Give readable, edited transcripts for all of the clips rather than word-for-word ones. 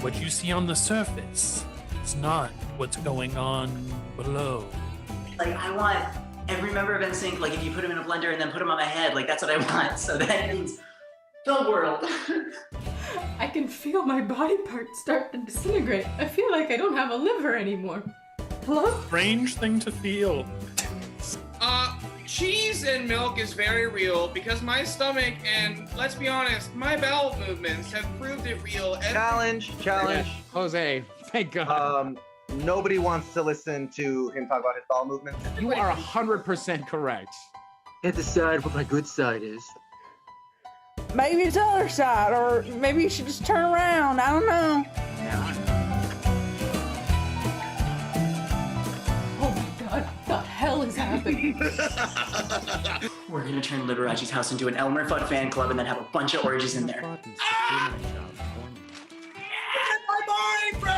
what you see on the surface is not what's going on below. Like, I want every member of NSYNC, like, if you put them in a blender and then put them on my head, like, that's what I want. So that means the world. I can feel my body parts start to disintegrate. I feel like I don't have a liver anymore. Hello? Strange thing to feel. Cheese and milk is very real because my stomach and, let's be honest, my bowel movements have proved it real. Challenge. Jose, thank God. Nobody wants to listen to him talk about his bowel movements. You are 100% correct. Can't decide what my good side is. Maybe it's the other side, or maybe you should just turn around. I don't know. Oh my God, what the hell is happening? We're gonna turn Liberace's house into an Elmer Fudd fan club and then have a bunch of orgies in there. My mind, bro!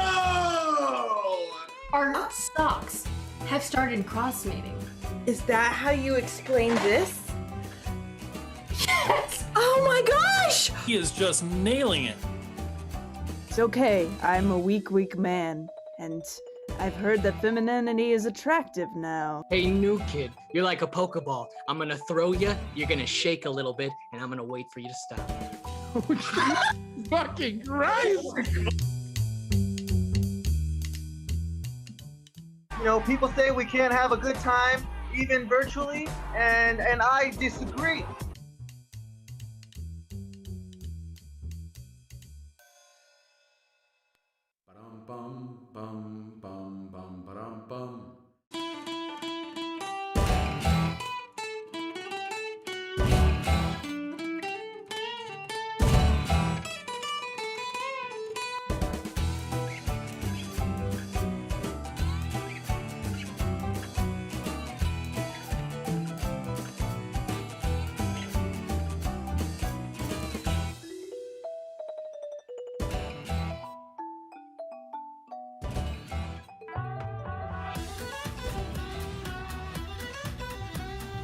Our socks have started cross-mating. Is that how you explain this? Yes! Oh my gosh! He is just nailing it. It's okay. I'm a weak man. And I've heard that femininity is attractive now. Hey, new kid, you're like a Pokeball. I'm gonna throw you, you're gonna shake a little bit, and I'm gonna wait for you to stop. Oh, Jesus fucking Christ! You know, people say we can't have a good time, even virtually, and I disagree.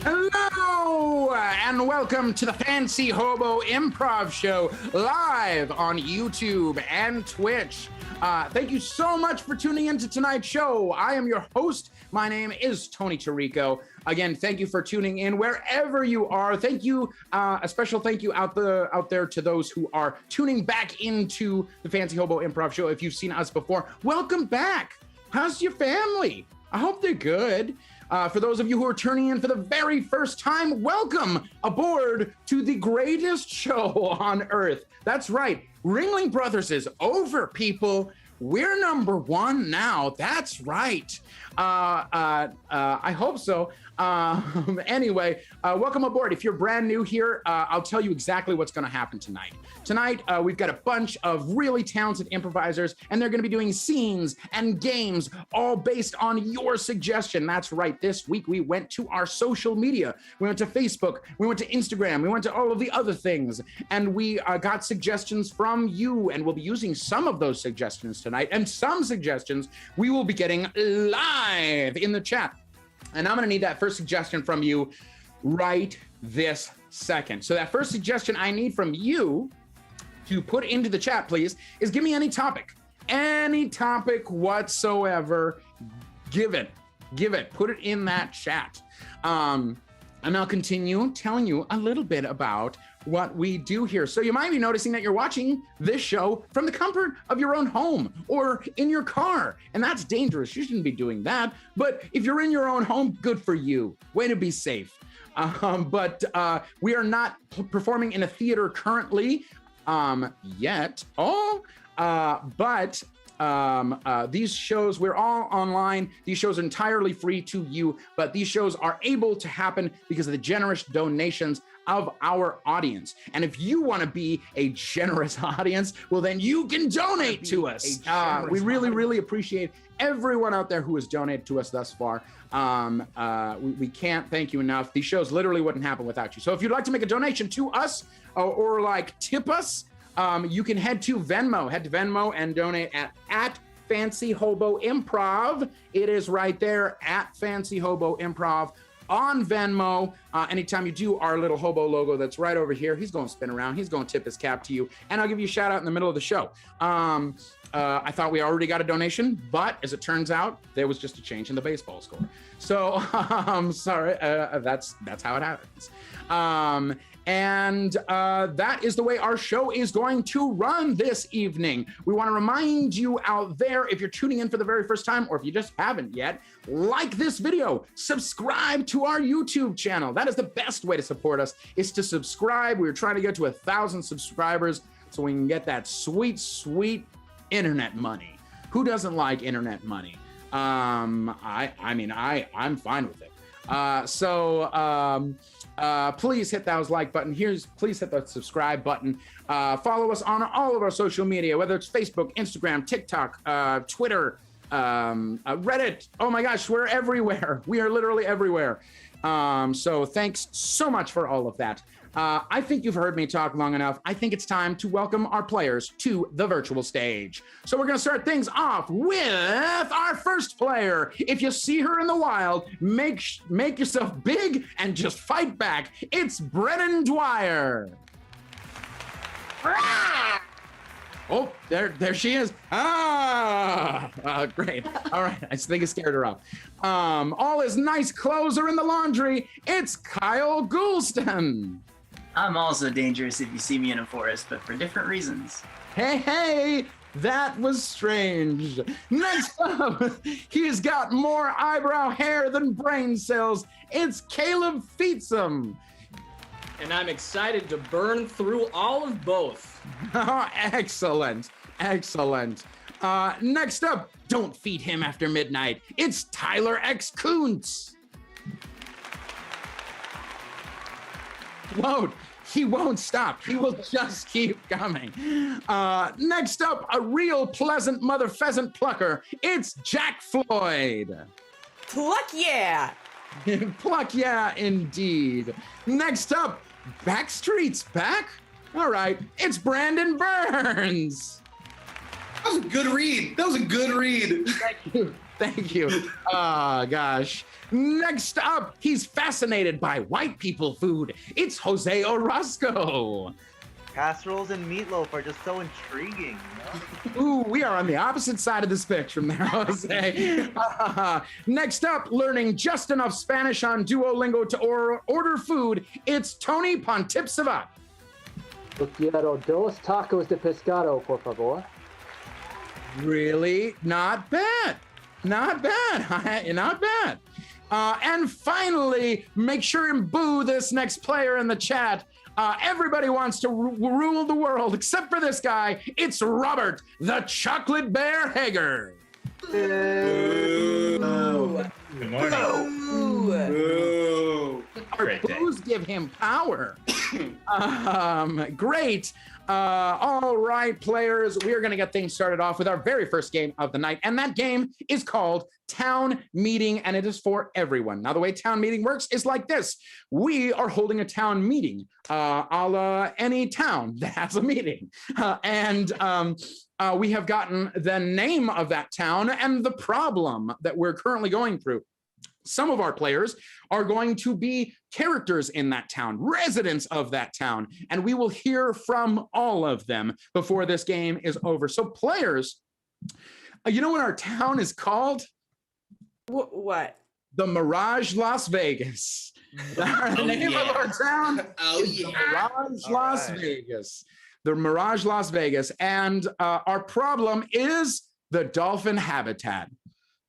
Hello, and welcome to the Fancy Hobo Improv Show, live on YouTube and Twitch. Thank you so much for tuning into tonight's show. I am your host. My name is Tony Torrico. Again, thank you for tuning in wherever you are. Thank you, a special thank you out there to those who are tuning back into the Fancy Hobo Improv Show. If you've seen us before, welcome back. How's your family? I hope they're good. For those of you who are tuning in for the very first time, welcome aboard to the greatest show on earth. That's right, Ringling Brothers is over, people. We're number one now. That's right. I hope so. Anyway, welcome aboard. If you're brand new here, I'll tell you exactly what's going to happen tonight. Tonight, we've got a bunch of really talented improvisers, and they're going to be doing scenes and games all based on your suggestion. That's right. This week, we went to our social media. We went to Facebook. We went to Instagram. We went to all of the other things, and we got suggestions from you, and we'll be using some of those suggestions tonight, and some suggestions we will be getting live in the chat. And I'm going to need that first suggestion from you right this second. So that first suggestion I need from you to put into the chat, please, is give me any topic whatsoever. Give it, put it in that chat. And I'll continue telling you a little bit about what we do here. So you might be noticing that you're watching this show from the comfort of your own home or in your car, and that's dangerous. You shouldn't be doing that. But if you're in your own home, good for you. Way to be safe. But we are not performing in a theater currently yet. But these shows, we're all online. These shows are entirely free to you, but these shows are able to happen because of the generous donations of our audience. And if you want to be a generous audience, well, then you can donate to us. We really appreciate everyone out there who has donated to us thus far. We can't thank you enough. These shows literally wouldn't happen without you. So if you'd like to make a donation to us or like tip us, you can head to Venmo and donate at Fancy Hobo Improv. It is right there at Fancy Hobo Improv on Venmo. Anytime you do, our little hobo logo that's right over here, he's going to spin around. He's going to tip his cap to you, and I'll give you a shout out in the middle of the show. I thought we already got a donation, but as it turns out, there was just a change in the baseball score. So I'm sorry. That's how it happens. That is the way our show is going to run this evening. We want to remind you out there, if you're tuning in for the very first time, or if you just haven't yet, like this video, subscribe to our YouTube channel. That is the best way to support us, is to subscribe. We're trying to get to 1,000 subscribers so we can get that sweet, sweet internet money. Who doesn't like internet money? I'm fine with it. Please hit that like button. Please hit the subscribe button. Follow us on all of our social media, whether it's Facebook, Instagram, TikTok, Twitter, Reddit. Oh my gosh, we're everywhere. We are literally everywhere. So thanks so much for all of that. I think you've heard me talk long enough. I think it's time to welcome our players to the virtual stage. So we're going to start things off with our first player. If you see her in the wild, make yourself big and just fight back. It's Brenan Dwyer. Oh, there she is. Great. All right, I think I scared her off. All his nice clothes are in the laundry. It's Kyle Goulston. I'm also dangerous if you see me in a forest, but for different reasons. Hey, that was strange. Next up, he's got more eyebrow hair than brain cells. It's Caleb Fietsam. And I'm excited to burn through all of both. Excellent. Next up, don't feed him after midnight. It's Tyler X. Koontz. He won't stop. He will just keep coming. Next up, a real pleasant mother pheasant plucker. It's Jack Floyd. Pluck yeah! Pluck yeah, indeed. Next up, Backstreet's back? All right, it's Brandon Burns. That was a good read. Thank you. Oh, gosh. Next up, he's fascinated by white people food. It's Jose Orozco. Casseroles and meatloaf are just so intriguing. You know? Ooh, we are on the opposite side of the spectrum there, Jose. Next up, learning just enough Spanish on Duolingo to order food, it's Tony Phonethibsavads. Yo quiero 2 tacos de pescado, por favor. Really? Not bad. And finally, make sure and boo this next player in the chat. Everybody wants to rule the world except for this guy. It's Robert, the Chocolate Bear Heger. Good morning. Our boos give him power. Great. All right, players, we are going to get things started off with our very first game of the night, and that game is called Town Meeting, and it is for everyone. Now, the way Town Meeting works is like this. We are holding a town meeting, a la any town that has a meeting, we have gotten the name of that town and the problem that we're currently going through. Some of our players are going to be characters in that town, residents of that town, and we will hear from all of them before this game is over. So players, you know what our town is called? What? The Mirage Las Vegas. The name of our town is the Mirage Las Vegas. The Mirage Las Vegas. And our problem is the dolphin habitat.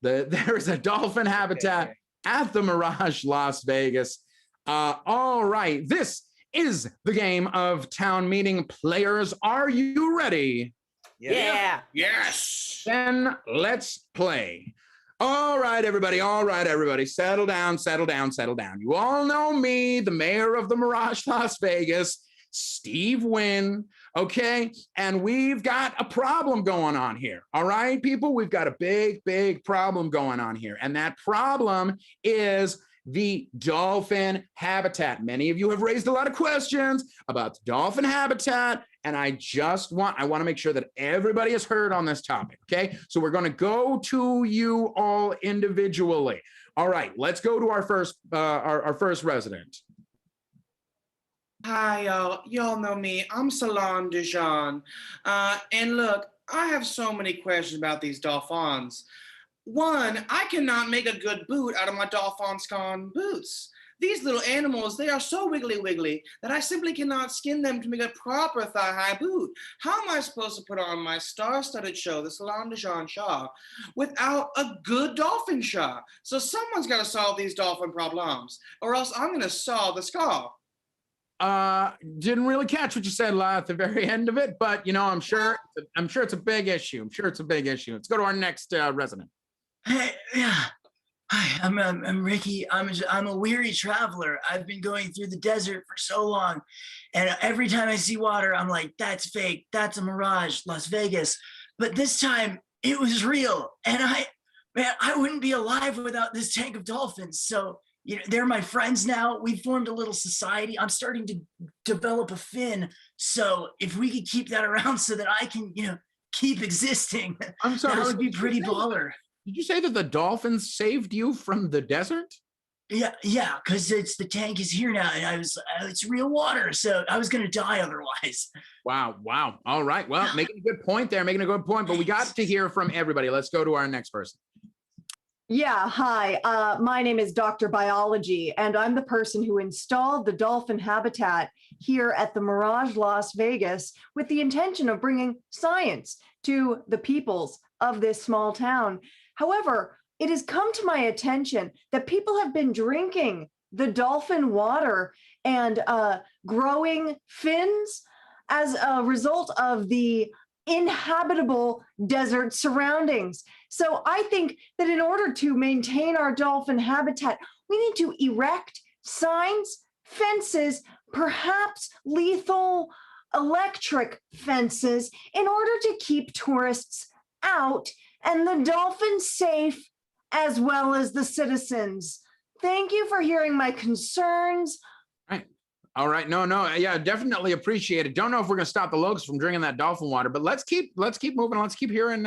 There is a dolphin habitat at the Mirage Las Vegas. All right, this is the game of Town Meeting. Players, are you ready? Yeah. Yes. Then let's play. All right, everybody. Settle down. You all know me, the mayor of the Mirage Las Vegas, Steve Wynn. Okay, and we've got a problem going on here. All right, people, we've got a big problem going on here. And that problem is the dolphin habitat. Many of you have raised a lot of questions about the dolphin habitat, and I want to make sure that everybody is heard on this topic, okay? So we're going to go to you all individually. All right, let's go to our first resident. Hi, y'all. Y'all know me. I'm Salon Dijon. And look, I have so many questions about these dolphins. One, I cannot make a good boot out of my Dolphinscon boots. These little animals, they are so wiggly that I simply cannot skin them to make a proper thigh-high boot. How am I supposed to put on my star-studded show, the Salon Dijon Shaw, without a good dolphin Shaw? So someone's got to solve these dolphin problems, or else I'm going to solve the skull. Didn't really catch what you said at the very end of it, but I'm sure it's a big issue. Let's go to our next resident. Hey, yeah. Hi, I'm Ricky. I'm a weary traveler. I've been going through the desert for so long, and every time I see water, I'm like, that's fake. That's a mirage, Las Vegas. But this time, it was real, and I wouldn't be alive without this tank of dolphins. So they're my friends now. We formed a little society. I'm starting to develop a fin. So if we could keep that around so that I can, keep existing, I'm sorry, that would be pretty baller. Did you say that the dolphins saved you from the desert? Yeah, because the tank is here now, and it's real water, so I was gonna die otherwise. Wow. All right. Well, making a good point there, but we got to hear from everybody. Let's go to our next person. Yeah, hi. My name is Dr. Biology, and I'm the person who installed the dolphin habitat here at the Mirage Las Vegas with the intention of bringing science to the peoples of this small town. However, it has come to my attention that people have been drinking the dolphin water and growing fins as a result of the inhabitable desert surroundings. So I think that in order to maintain our dolphin habitat, we need to erect signs, fences, perhaps lethal electric fences in order to keep tourists out and the dolphins safe, as well as the citizens. Thank you for hearing my concerns. All right. No. Yeah, definitely appreciate it. Don't know if we're going to stop the locusts from drinking that dolphin water, but let's keep moving. Let's keep hearing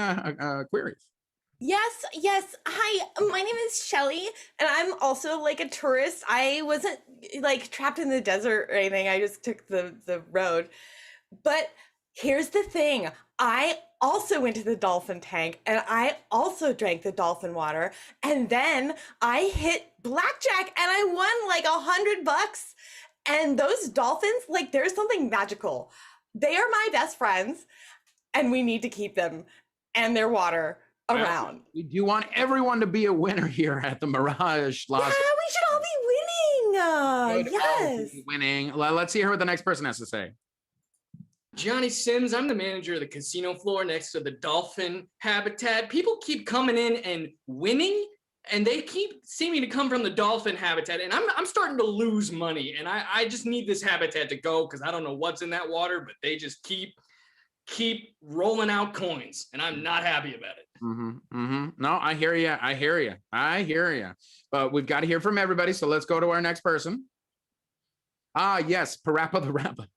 queries. Yes. Hi, my name is Shelly, and I'm also like a tourist. I wasn't like trapped in the desert or anything. I just took the road. But here's the thing. I also went to the dolphin tank, and I also drank the dolphin water, and then I hit blackjack, and I won like $100. And those dolphins, like, there's something magical. They are my best friends, and we need to keep them and their water around. We do want everyone to be a winner here at the Mirage Las. Yeah, we should all be winning. Yes. Winning. Let's hear what the next person has to say. Johnny Sims, I'm the manager of the casino floor next to the dolphin habitat. People keep coming in and winning, and they keep seeming to come from the dolphin habitat, and I'm starting to lose money, and I just need this habitat to go because I don't know what's in that water, but they just keep rolling out coins, and I'm not happy about it. No, I hear you. But we've got to hear from everybody, so let's go to our next person. Yes, Parappa the Rappa.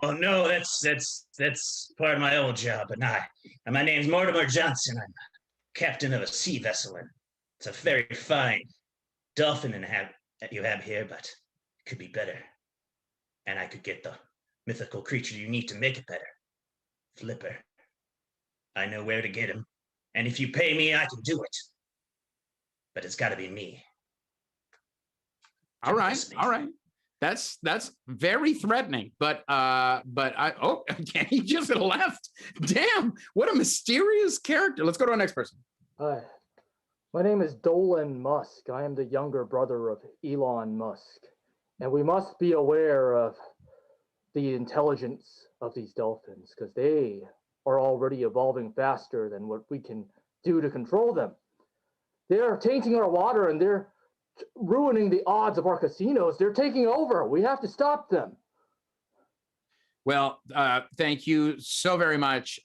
Well, no, that's part of my old job, but not. And my name's Mortimer Johnson. I'm captain of a sea vessel, and it's a very fine dolphin that you have here, but it could be better. And I could get the mythical creature you need to make it better. Flipper. I know where to get him, and if you pay me, I can do it. But it's got to be me. All right. That's very threatening, but he just left. Damn, what a mysterious character. Let's go to our next person. Hi, my name is Dolan Musk. I am the younger brother of Elon Musk, and we must be aware of the intelligence of these dolphins because they are already evolving faster than what we can do to control them. They're tainting our water, and they're ruining the odds of our casinos. They're taking over. We have to stop them. Well, thank you so very much,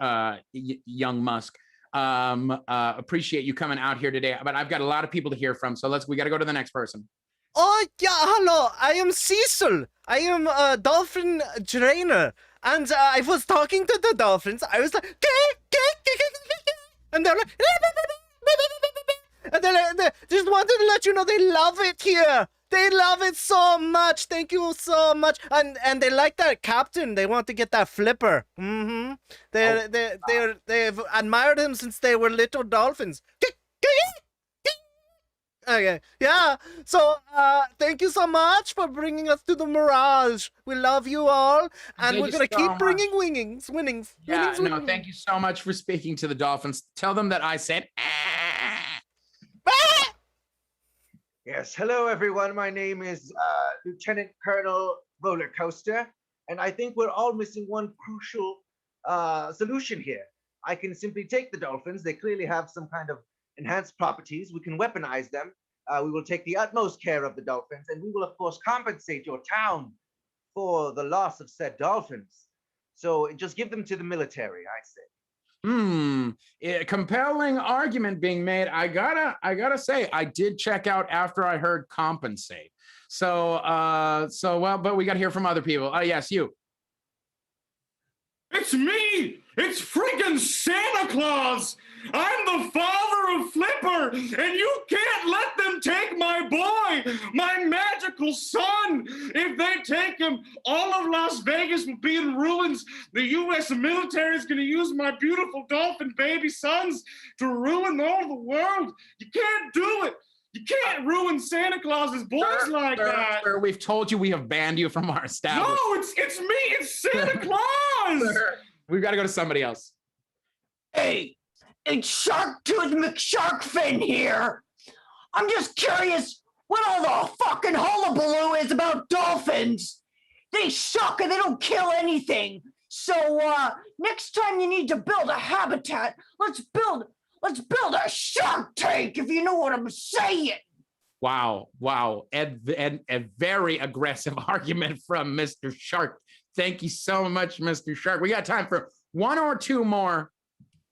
young Musk. Appreciate you coming out here today. But I've got a lot of people to hear from, so we got to go to the next person. Oh, yeah, hello. I am Cecil. I am a dolphin trainer. And I was talking to the dolphins. I was like, and they're like, and they just wanted to let you know they love it here. They love it so much. Thank you so much. And they like that captain. They want to get that flipper. Mm-hmm. They've admired him since they were little dolphins. Okay, yeah. So, thank you so much for bringing us to the Mirage. We love you all, and we're gonna keep bringing winnings. Yeah, no, thank you so much for speaking to the dolphins. Tell them that I said. Yes, hello everyone. My name is Lieutenant Colonel Roller Coaster, and I think we're all missing one crucial solution here. I can simply take the dolphins. They clearly have some kind of enhanced properties. We can weaponize them. We will take the utmost care of the dolphins, and we will, of course, compensate your town for the loss of said dolphins. So just give them to the military, I say. Compelling argument being made. I gotta say, I did check out after I heard compensate. So well, but we got to hear from other people. Yes, you. It's me! It's freaking Santa Claus! I'm the father of Flipper, and you can't let them take my boy, my magical son! If they take him, all of Las Vegas will be in ruins. The U.S. military is going to use my beautiful dolphin baby sons to ruin all the world. You can't do it! You can't ruin Santa Claus's boys like that. Sir, we've told you we have banned you from our establishment. No, it's me. It's Santa Claus. Sir, we've got to go to somebody else. Hey, it's Shark-Tooth McSharkfin here. I'm just curious what all the fucking hullabaloo is about dolphins. They suck and they don't kill anything. So next time you need to build a habitat, let's build a shark tank, if you know what I'm saying. Wow. A very aggressive argument from Mr. Shark. Thank you so much, Mr. Shark. We got time for one or two more.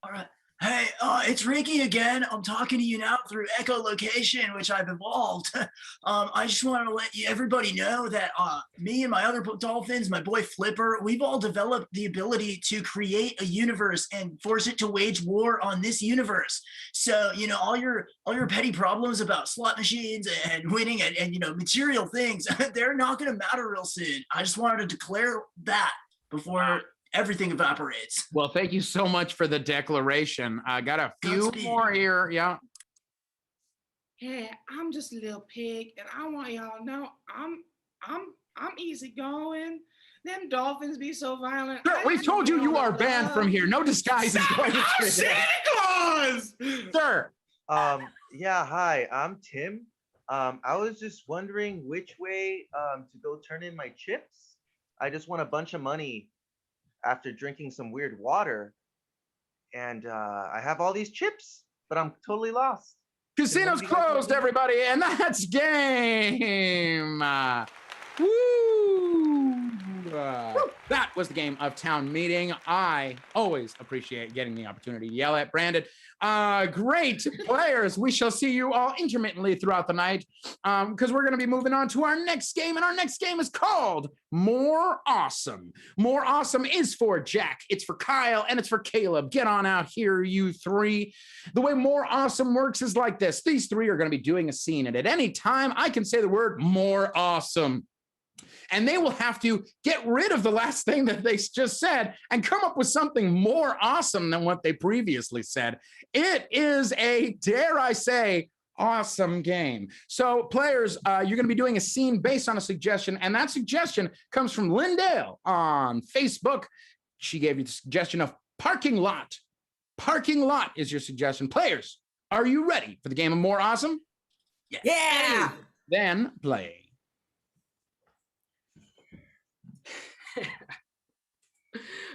All right. Hey, it's Ricky again. I'm talking to you now through echolocation, which I've evolved. I just wanted to let everybody know that me and my other dolphins, my boy Flipper, we've all developed the ability to create a universe and force it to wage war on this universe. So, all your petty problems about slot machines and winning and material things, they're not going to matter real soon. I just wanted to declare that before everything evaporates. Well, thank you so much for the declaration. I got a few more here. Yeah. Hey, I'm just a little pig, and I want y'all to know I'm easygoing. Them dolphins be so violent. Sir, we've told you you are banned from here. No disguise is going to I'm Santa Claus! Sir. Yeah, hi, I'm Tim. I was just wondering which way to go turn in my chips. I just won a bunch of money after drinking some weird water, and I have all these chips, but I'm totally lost. Casino's closed, everybody, and that's game. That was the game of town meeting. I always appreciate getting the opportunity to yell at Brandon. Great players. We shall see you all intermittently throughout the night because we're going to be moving on to our next game, and our next game is called More Awesome. More Awesome is for Jack, it's for Kyle, and it's for Caleb. Get on out here, you three. The way More Awesome works is like this. These three are going to be doing a scene, and at any time, I can say the word More Awesome. And they will have to get rid of the last thing that they just said and come up with something more awesome than what they previously said. It is a, dare I say, awesome game. So players, you're going to be doing a scene based on a suggestion, and that suggestion comes from Lindale on Facebook. She gave you the suggestion of parking lot. Parking lot is your suggestion. Players, are you ready for the game of More Awesome? Yeah. Then play.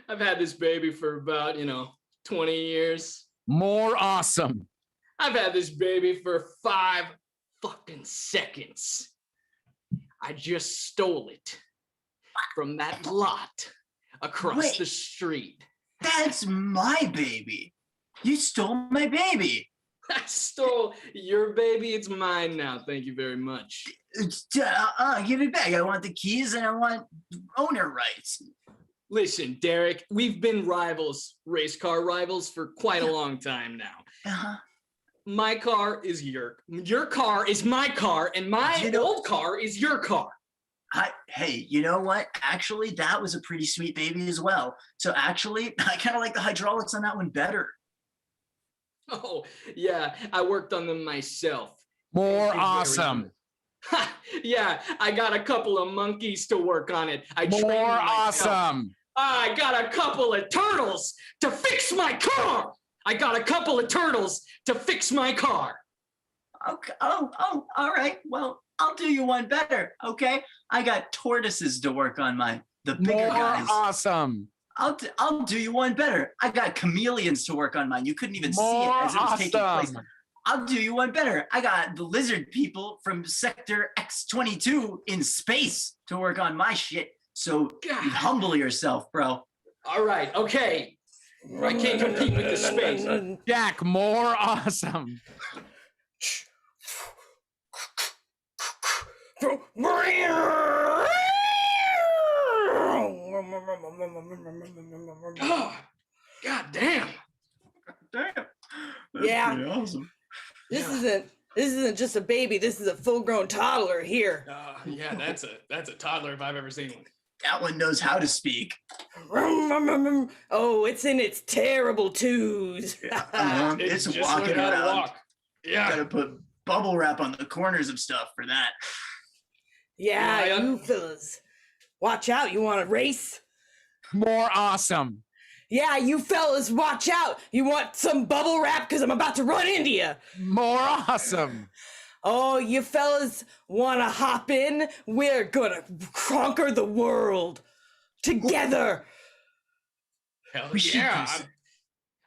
I've had this baby for about, 20 years. More awesome. I've had this baby for 5 fucking seconds. I just stole it from that lot across the street. That's my baby. You stole my baby. I stole your baby. It's mine now. Thank you very much. Give it back. I want the keys and I want owner rights. Listen, Derek, we've been rivals, race car rivals, for quite a long time now. Uh-huh. My car is your car is my car, and my old car is your car. Hey, you know what? Actually, that was a pretty sweet baby as well. So actually, I kind of like the hydraulics on that one better. Oh, yeah, I worked on them myself. More awesome. Yeah, I got a couple of monkeys to work on it. More awesome. I got a couple of turtles to fix my car. I got a couple of turtles to fix my car. Okay. Oh, all right. Well, I'll do you one better. Okay. I got tortoises to work on the bigger guys. Awesome. I'll do you one better. I got chameleons to work on mine. You couldn't even see it as it was taking place. I'll do you one better. I got the lizard people from Sector X-22 in space to work on my shit. So humble yourself, bro. All right. Okay. I can't compete with the space. Jack, more awesome. Oh, God damn. Yeah. Pretty awesome. This isn't just a baby. This is a full-grown toddler here. Yeah, that's a toddler if I've ever seen one. That one knows how to speak. Oh, it's in its terrible twos. It's just walking learned how to around. walk. Yeah. Gotta put bubble wrap on the corners of stuff for that. Yeah, you fellas. Watch out. You want to race? More awesome. Yeah, you fellas, watch out. You want some bubble wrap? Because I'm about to run into you. More awesome. Oh, you fellas want to hop in? We're going to conquer the world together. Hell yeah.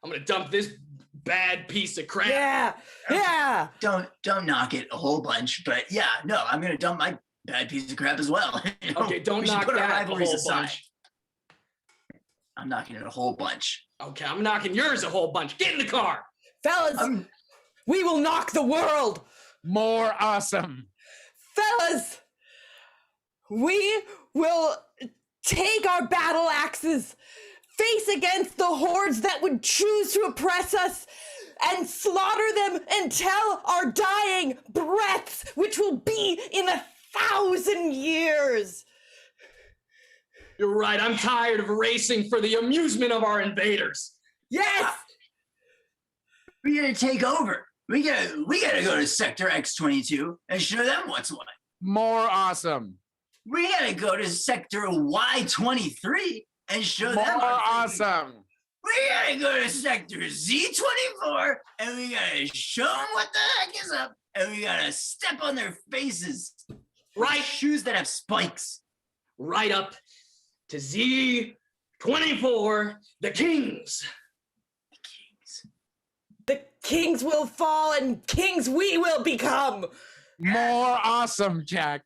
I'm going to dump this bad piece of crap. Yeah. Don't knock it a whole bunch, but yeah, no, I'm going to dump my bad piece of crap as well. Okay, don't knock put our that a rivalries whole aside. bunch. I'm knocking it a whole bunch. Okay, I'm knocking yours a whole bunch. Get in the car. Fellas, we will knock the world. More awesome. Fellas, we will take our battle axes, face against the hordes that would choose to oppress us, and slaughter them until our dying breaths, which will be in 1,000 years. You're right. I'm tired of racing for the amusement of our invaders. Yes. We gotta take over. We gotta go to Sector X-22 and show them what's what. More awesome. We gotta go to Sector Y-23 and show them more awesome. We gotta go to Sector Z-24 and we gotta show them what the heck is up. And we gotta step on their faces. Right. Shoes that have spikes. Right up to Z-24, the Kings. The kings will fall and kings we will become. More awesome, Jack.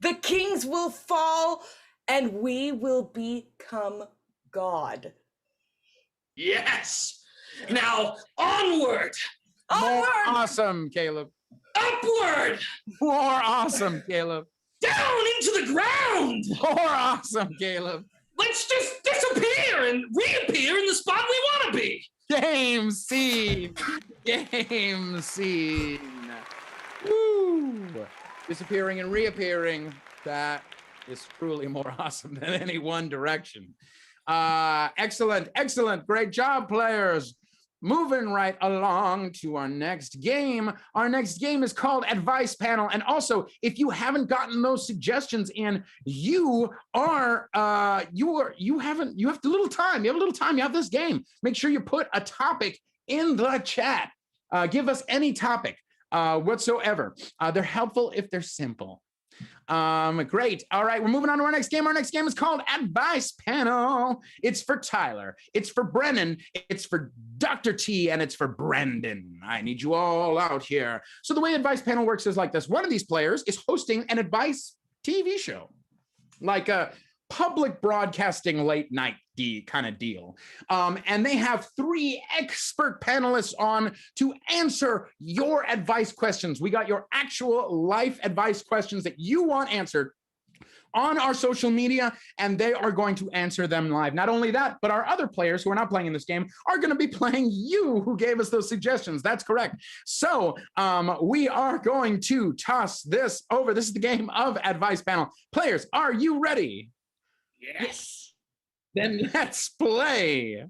The kings will fall and we will become God. Yes. Now, onward. More awesome, Caleb. Upward. More awesome, Caleb. Down into the ground. More awesome, Caleb. Let's just disappear and reappear in the spot we want to be. Game scene. Game scene. Woo. Disappearing and reappearing. That is truly more awesome than any one direction. Excellent. Great job, players. Moving right along to our next game. Our next game is called Advice Panel. And also, if you haven't gotten those suggestions in, you have a little time. You have this game. Make sure you put a topic in the chat. Give us any topic whatsoever. They're helpful if they're simple. Great. All right, we're moving on to our next game. Our next game is called Advice Panel. It's for Tyler, it's for Brenan, it's for Dr. T, and it's for Brendan. I need you all out here. So the way Advice Panel works is like this. One of these players is hosting an advice TV show, like a public broadcasting late night kind of deal. And they have 3 expert panelists on to answer your advice questions. We got your actual life advice questions that you want answered on our social media, and they are going to answer them live. Not only that, but our other players who are not playing in this game are going to be playing you who gave us those suggestions. That's correct. So we are going to toss this over. This is the game of advice panel. Players, are you ready? Yes. Then let's play.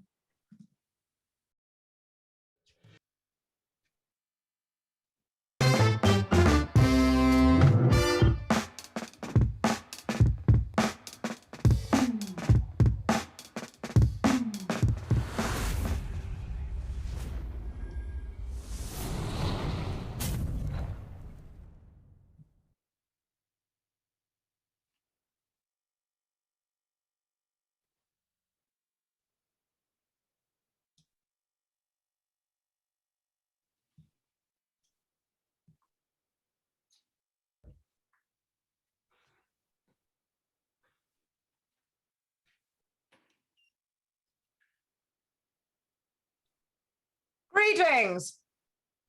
Greetings.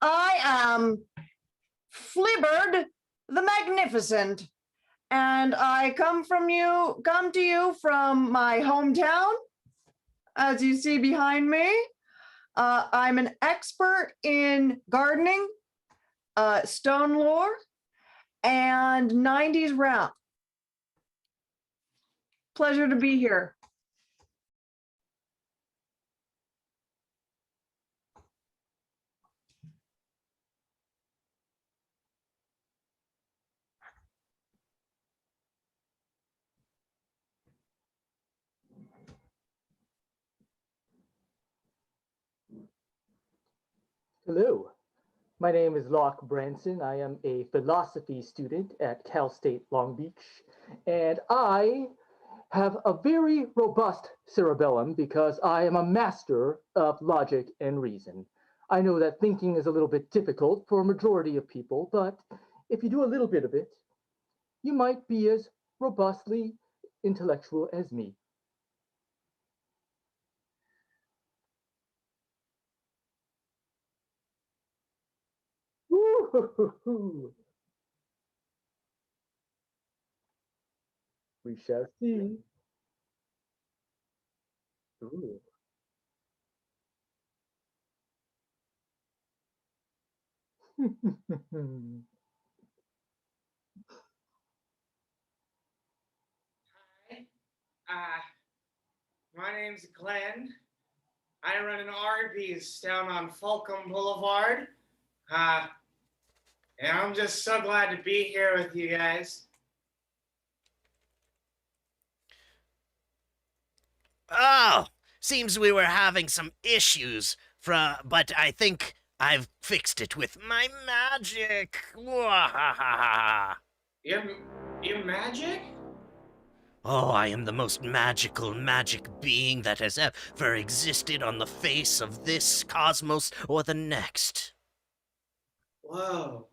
I am Flibbard the Magnificent, and I come to you from my hometown, as you see behind me. I'm an expert in gardening, stone lore, and 90s rap. Pleasure to be here. Hello, my name is Locke Branson. I am a philosophy student at Cal State Long Beach, and I have a very robust cerebellum because I am a master of logic and reason. I know that thinking is a little bit difficult for a majority of people, but if you do a little bit of it, you might be as robustly intellectual as me. Woo-hoo-hoo-hoo. We shall see. Ooh. My name's Glenn. I run an Arby's down on Fulcum Boulevard. And I'm just so glad to be here with you guys. Oh, seems we were having some issues, but I think I've fixed it with my magic. Your magic? Oh, I am the most magical magic being that has ever existed on the face of this cosmos or the next. Whoa.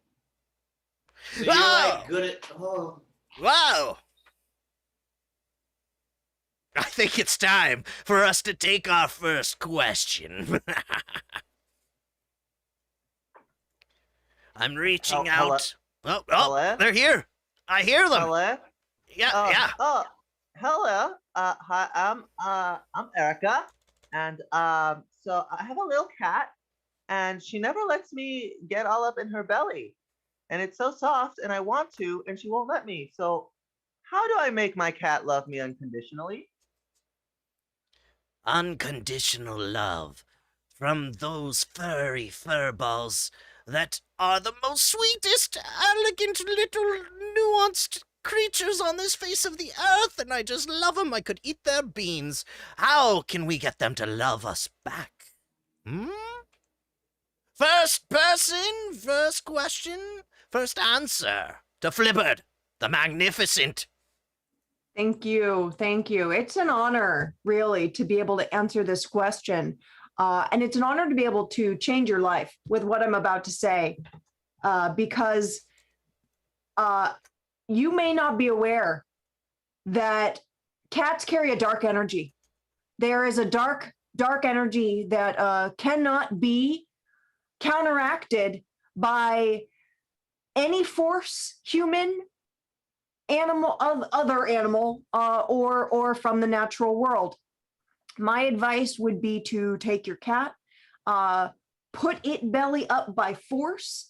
So you're like good at Whoa! I think it's time for us to take our first question. I'm reaching out. Oh, they're here. I hear them. Hello? Yeah. Oh, hello. Hi, I'm Erica, and so I have a little cat, and she never lets me get all up in her belly, and it's so soft, and I want to, and she won't let me. So, how do I make my cat love me unconditionally? Unconditional love from those furry furballs that are the most sweetest, elegant, little, nuanced creatures on this face of the earth, and I just love them. I could eat their beans. How can we get them to love us back? First person, first question, first answer to Flibbard, the Magnificent. Thank you. Thank you. It's an honor, really, to be able to answer this question. And it's an honor to be able to change your life with what I'm about to say, because you may not be aware that cats carry a dark energy. there is a dark energy that cannot be counteracted by any force, human, animal, other animal, or from the natural world. My advice would be to take your cat, put it belly up by force,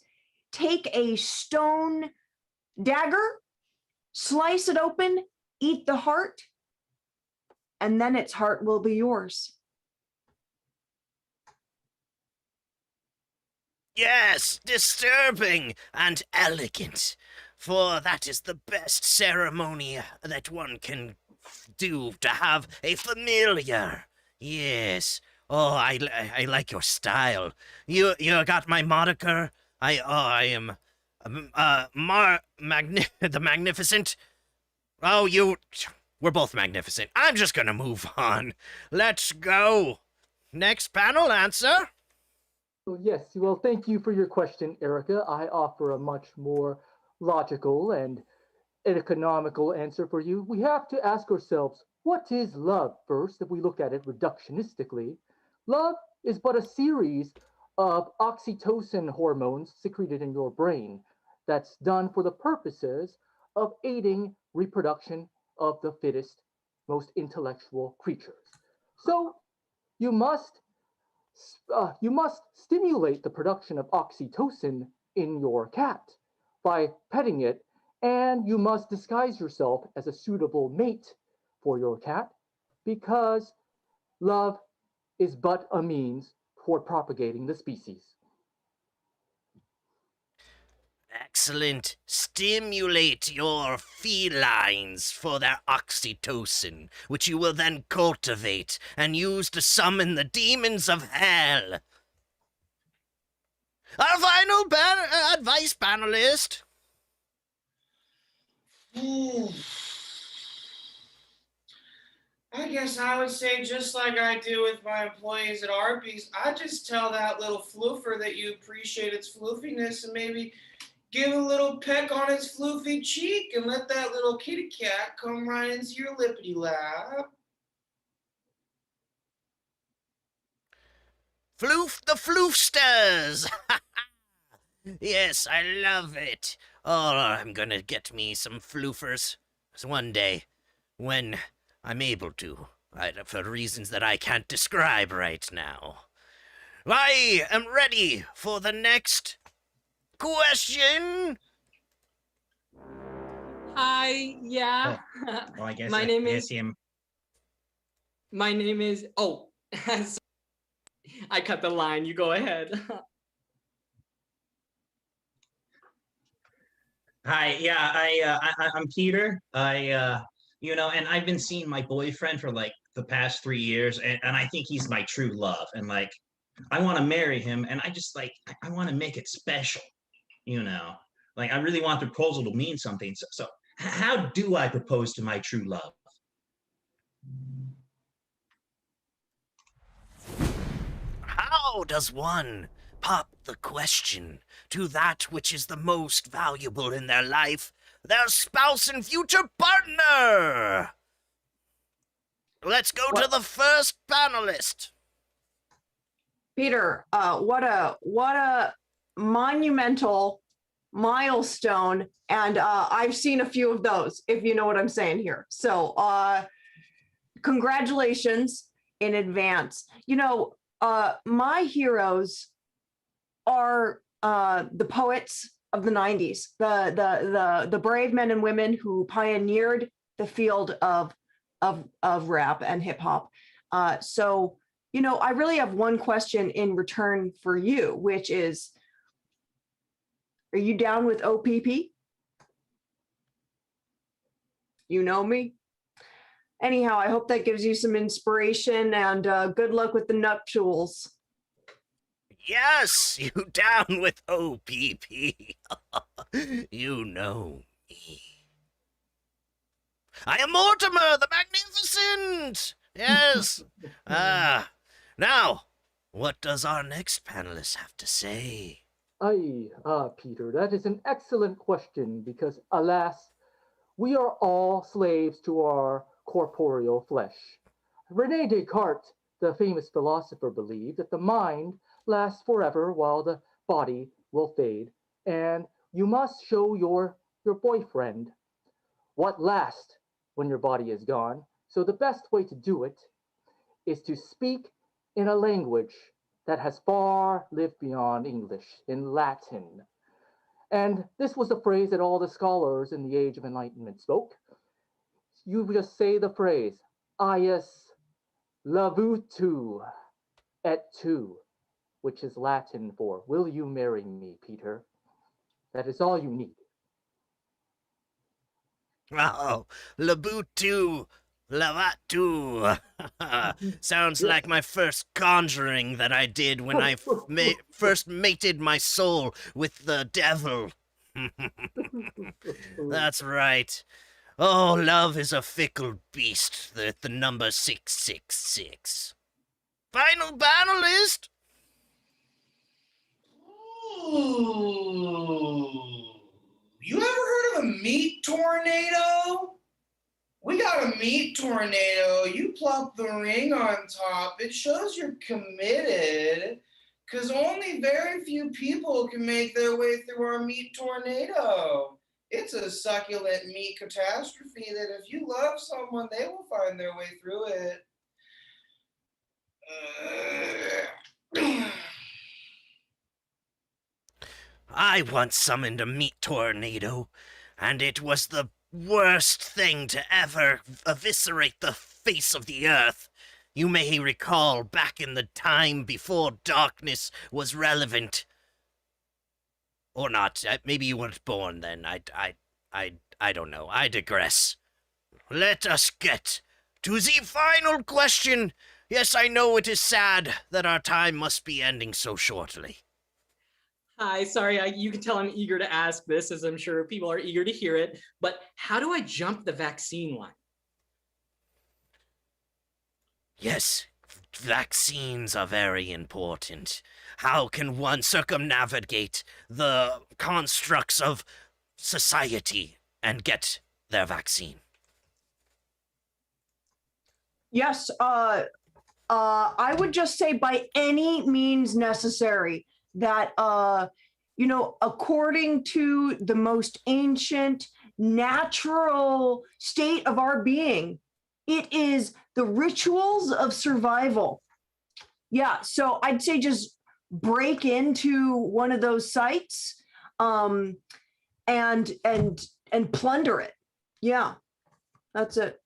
take a stone dagger, slice it open, eat the heart, and then its heart will be yours. Yes, disturbing and elegant, for that is the best ceremony that one can do, to have a familiar. Yes. Oh, I like your style. You got my moniker. I am the Magnificent. Oh, we're both magnificent. I'm just gonna move on. Let's go. Next panel answer. Well, yes, well, thank you for your question, Erica. I offer a much more logical and economical answer for you. We have to ask ourselves, what is love first, if we look at it reductionistically? Love is but a series of oxytocin hormones secreted in your brain that's done for the purposes of aiding reproduction of the fittest, most intellectual creatures. So you must stimulate the production of oxytocin in your cat by petting it, and you must disguise yourself as a suitable mate for your cat, because love is but a means for propagating the species. Excellent. Stimulate your felines for their oxytocin, which you will then cultivate and use to summon the demons of hell. Our final advice panelist. I guess I would say, just like I do with my employees at Arby's, I just tell that little floofer that you appreciate its floofiness and maybe give a little peck on its floofy cheek and let that little kitty cat come right into your lippity lap. Floof the Floofsters! Yes, I love it. Oh, I'm gonna get me some floofers one day when I'm able to, for reasons that I can't describe right now. I am ready for the next question. Hi, yeah. Well, I guess My name is him. My name is. Oh, I cut the line. You go ahead. Hi, yeah, I'm Peter. And I've been seeing my boyfriend for like the past 3 years, and I think he's my true love, and like I want to marry him, and I want to make it special, like I really want the proposal to mean something. So how do I propose to my true love? How does one pop the question to that which is the most valuable in their life, their spouse and future partner? Let's go to the first panelist. Peter, what a monumental milestone, and I've seen a few of those, if you know what I'm saying here. So congratulations in advance. My heroes are the poets of the 90s, the brave men and women who pioneered the field of rap and hip hop. So I really have one question in return for you, which is, are you down with OPP? You know me. Anyhow, I hope that gives you some inspiration, and good luck with the nuptials. Yes, you down with OPP. You know me. I am Mortimer, the Magnificent. Yes. Now, what does our next panelist have to say? Peter, that is an excellent question, because alas, we are all slaves to our corporeal flesh. Rene Descartes, the famous philosopher, believed that the mind lasts forever while the body will fade, and you must show your boyfriend what lasts when your body is gone. So the best way to do it is to speak in a language that has far lived beyond English, in Latin. And this was the phrase that all the scholars in the Age of Enlightenment spoke. You just say the phrase, ius lavutu et tu, which is Latin for, will you marry me, Peter? That is all you need. Oh, labutu, lavatu. Sounds like my first conjuring that I did when I first mated my soul with the devil. That's right. Oh, love is a fickle beast, the number 666. Final panelist? Ooh. You ever heard of a meat tornado? We got a meat tornado. You plop the ring on top. It shows you're committed, because only very few people can make their way through our meat tornado. It's a succulent meat catastrophe that if you love someone, they will find their way through it. I once summoned a meat tornado, and it was the worst thing to ever eviscerate the face of the earth. You may recall back in the time before darkness was relevant. Or not. Maybe you weren't born then. I don't know. I digress. Let us get to the final question. Yes, I know it is sad that our time must be ending so shortly. Hi, sorry, you can tell I'm eager to ask this, as I'm sure people are eager to hear it, but how do I jump the vaccine line? Yes, vaccines are very important. How can one circumnavigate the constructs of society and get their vaccine? Yes, I would just say by any means necessary. That, according to the most ancient, natural state of our being, it is the rituals of survival. Yeah, so I'd say just break into one of those sites and plunder it. Yeah, that's it.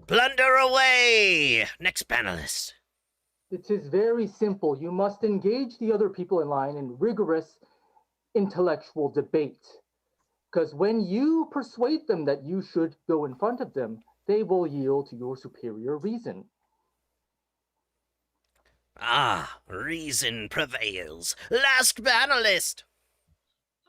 Plunder away! Next panelist. It is very simple. You must engage the other people in line in rigorous intellectual debate. Because when you persuade them that you should go in front of them, they will yield to your superior reason. Ah, reason prevails. Last panelist.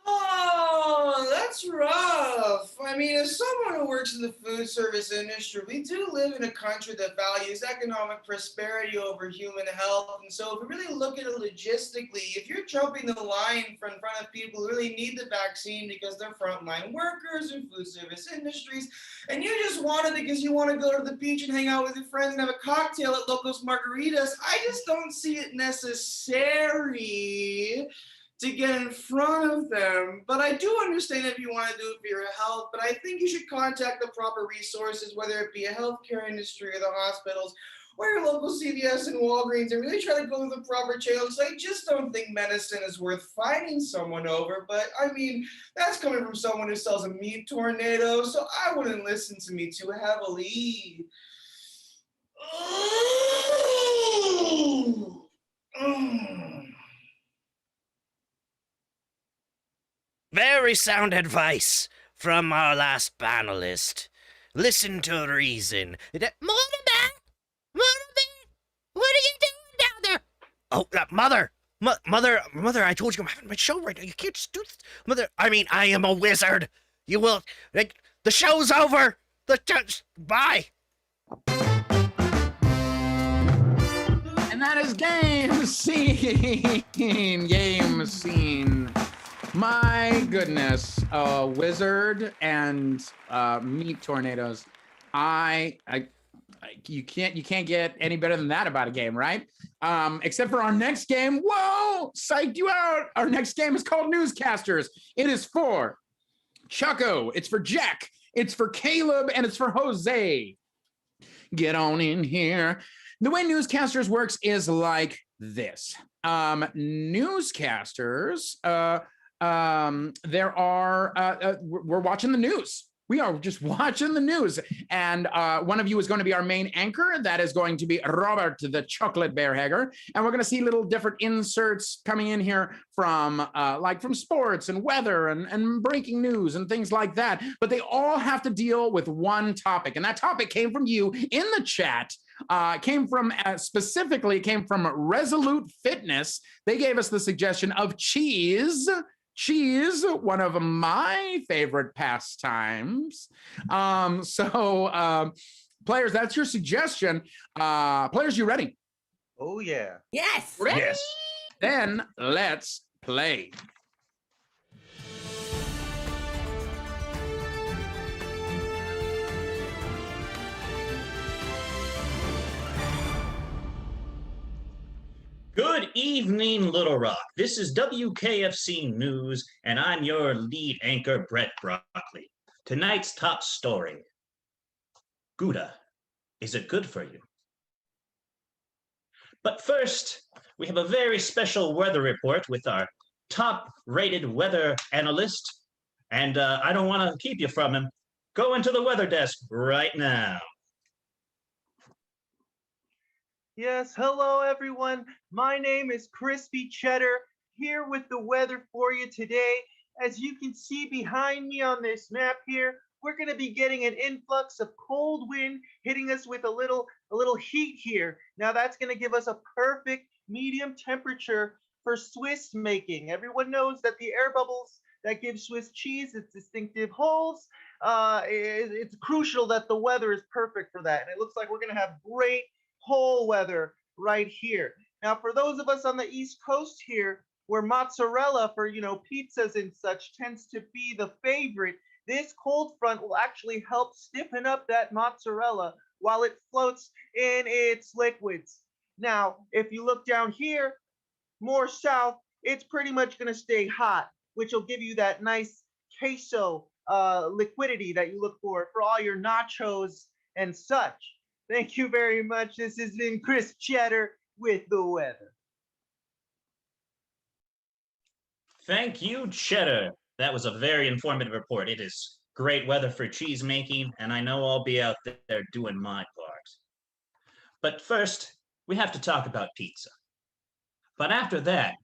Oh, that's rough. I mean, as someone who works in the food service industry, we do live in a country that values economic prosperity over human health. And so if we really look at it logistically, if you're jumping the line in front of people who really need the vaccine because they're frontline workers in food service industries, and you just want it because you want to go to the beach and hang out with your friends and have a cocktail at Locos Margaritas, I just don't see it necessary to get in front of them. But I do understand if you want to do it for your health, but I think you should contact the proper resources, whether it be a healthcare industry or the hospitals or your local CVS and Walgreens, and really try to go through the proper channels. I just don't think medicine is worth fighting someone over. But I mean, that's coming from someone who sells a meat tornado, so I wouldn't listen to me too heavily. Very sound advice from our last panelist. Listen to reason. Mortimer! What are you doing down there? Oh, Mother, I told you I'm having my show right now. You can't just do this. Mother, I am a wizard. You will, the show's over. Bye. And that is game scene. Game scene. My goodness, wizard and meat tornadoes. I You can't get any better than that about a game, right? Except for our next game. Whoa, psyched you out. Our next game is called Newscasters. It is for Chucko, it's for Jack, it's for Caleb, and it's for Jose. Get on in here. The way Newscasters works is like this. Newscasters, we're watching the news. We are just watching the news. And one of you is going to be our main anchor. That is going to be Robert, the chocolate bear Heger. And we're going to see little different inserts coming in here from from sports and weather and breaking news and things like that. But they all have to deal with one topic. And that topic came from you in the chat. Specifically came from Resolute Fitness. They gave us the suggestion of cheese. Cheese, one of my favorite pastimes. Players, that's your suggestion. Players, you ready? Oh, yeah. Yes. Ready? Yes. Then let's play. Good evening, Little Rock. This is WKFC News, and I'm your lead anchor, Brett Broccoli. Tonight's top story. Gouda, is it good for you? But first, we have a very special weather report with our top-rated weather analyst, and I don't want to keep you from him. Go into the weather desk right now. Yes, hello everyone. My name is Crispy Cheddar, here with the weather for you today. As you can see behind me on this map here, we're going to be getting an influx of cold wind hitting us with a little heat here. Now that's going to give us a perfect medium temperature for Swiss making. Everyone knows that the air bubbles that give Swiss cheese its distinctive holes. It's crucial that the weather is perfect for that. And it looks like we're going to have great whole weather right here. Now, for those of us on the East Coast here, where mozzarella for, pizzas and such tends to be the favorite, this cold front will actually help stiffen up that mozzarella while it floats in its liquids. Now, if you look down here, more south, it's pretty much going to stay hot, which will give you that nice queso liquidity that you look for all your nachos and such. Thank you very much. This has been Crisp Cheddar with the weather. Thank you, Cheddar. That was a very informative report. It is great weather for cheese making, and I know I'll be out there doing my part. But first, we have to talk about pizza. But after that,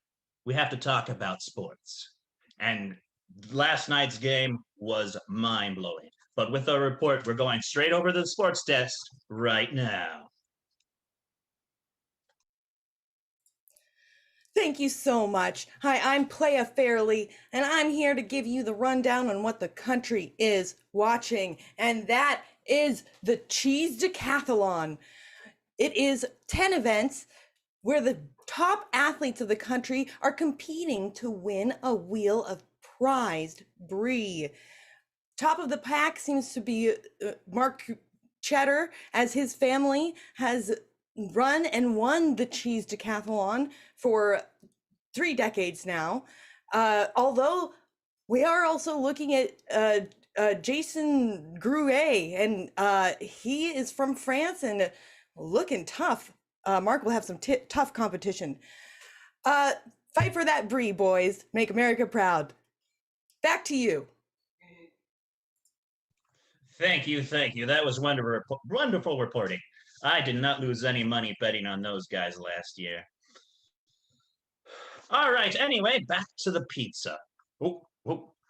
we have to talk about sports. And last night's game was mind-blowing. But with our report, we're going straight over to the sports desk right now. Thank you so much. Hi, I'm Playa Fairley, and I'm here to give you the rundown on what the country is watching. And that is the Cheese Decathlon. It is 10 events where the top athletes of the country are competing to win a wheel of prized brie. Top of the pack seems to be Mark Cheddar, as his family has run and won the Cheese Decathlon for 3 decades now. Although we are also looking at Jason Gruet, and he is from France and looking tough. Mark will have some tough competition. Fight for that brie, boys. Make America proud. Back to you. Thank you. That was wonderful reporting. I did not lose any money betting on those guys last year. All right, anyway, back to the pizza. Oh,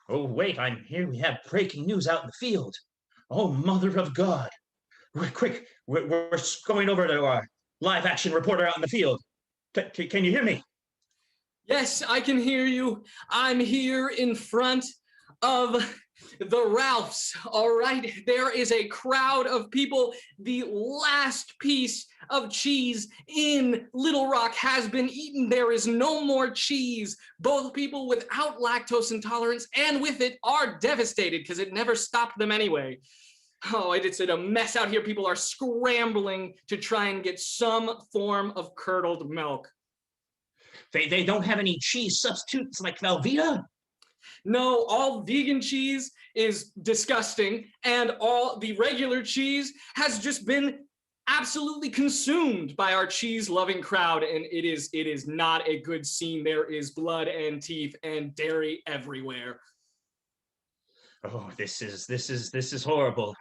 wait, I'm here. We have breaking news out in the field. Oh, mother of God. Quick, we're going over to our live action reporter out in the field. Can you hear me? Yes, I can hear you. I'm here in front of the Ralphs. All right, there is a crowd of people. The last piece of cheese in Little Rock has been eaten. There is no more cheese. Both people without lactose intolerance and with it are devastated because it never stopped them anyway. Oh, it's a mess out here. People are scrambling to try and get some form of curdled milk. They don't have any cheese substitutes like Velveeta? No, all vegan cheese is disgusting, and all the regular cheese has just been absolutely consumed by our cheese-loving crowd, and it is not a good scene. There is blood and teeth and dairy everywhere. Oh, this is horrible.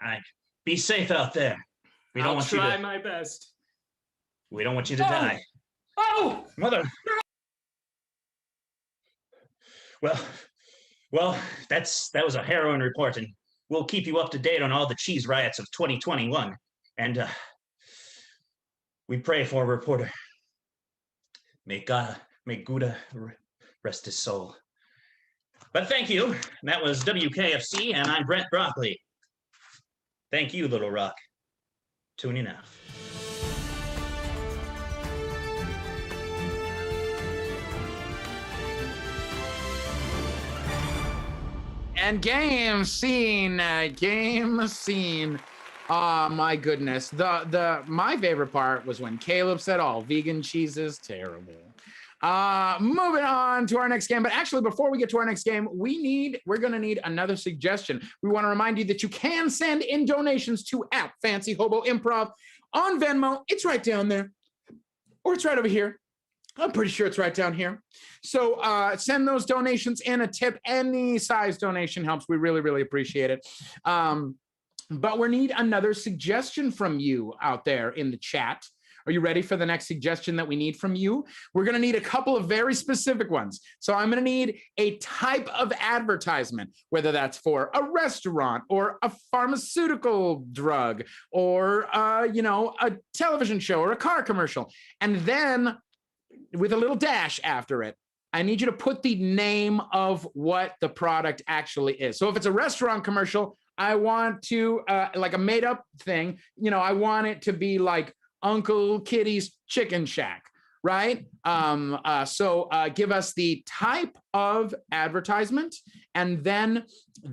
Be safe out there. We don't want you to. I'll try my best. We don't want you to die. Oh, mother. Well, that was a harrowing report, and we'll keep you up to date on all the cheese riots of 2021. And we pray for a reporter. May Gouda rest his soul. But thank you. That was WKFC, and I'm Brent Broccoli. Thank you, Little Rock. Tuning out. And game scene. Oh my goodness. My favorite part was when Caleb said, "Oh, vegan cheese is terrible." Moving on to our next game. But actually, before we get to our next game, we're gonna need another suggestion. We want to remind you that you can send in donations to @Fancy Hobo Improv on Venmo. It's right down there, or it's right over here. I'm pretty sure it's right down here. So send those donations in. A tip, any size donation helps. We really, really appreciate it. But we need another suggestion from you out there in the chat. Are you ready for the next suggestion that we need from you? We're going to need a couple of very specific ones. So I'm going to need a type of advertisement, whether that's for a restaurant or a pharmaceutical drug or, a television show or a car commercial. And then with a little dash after it, I need you to put the name of what the product actually is. So if it's a restaurant commercial, I want to, like a made up thing, I want it to be like Uncle Kitty's Chicken Shack, right? So give us the type of advertisement and then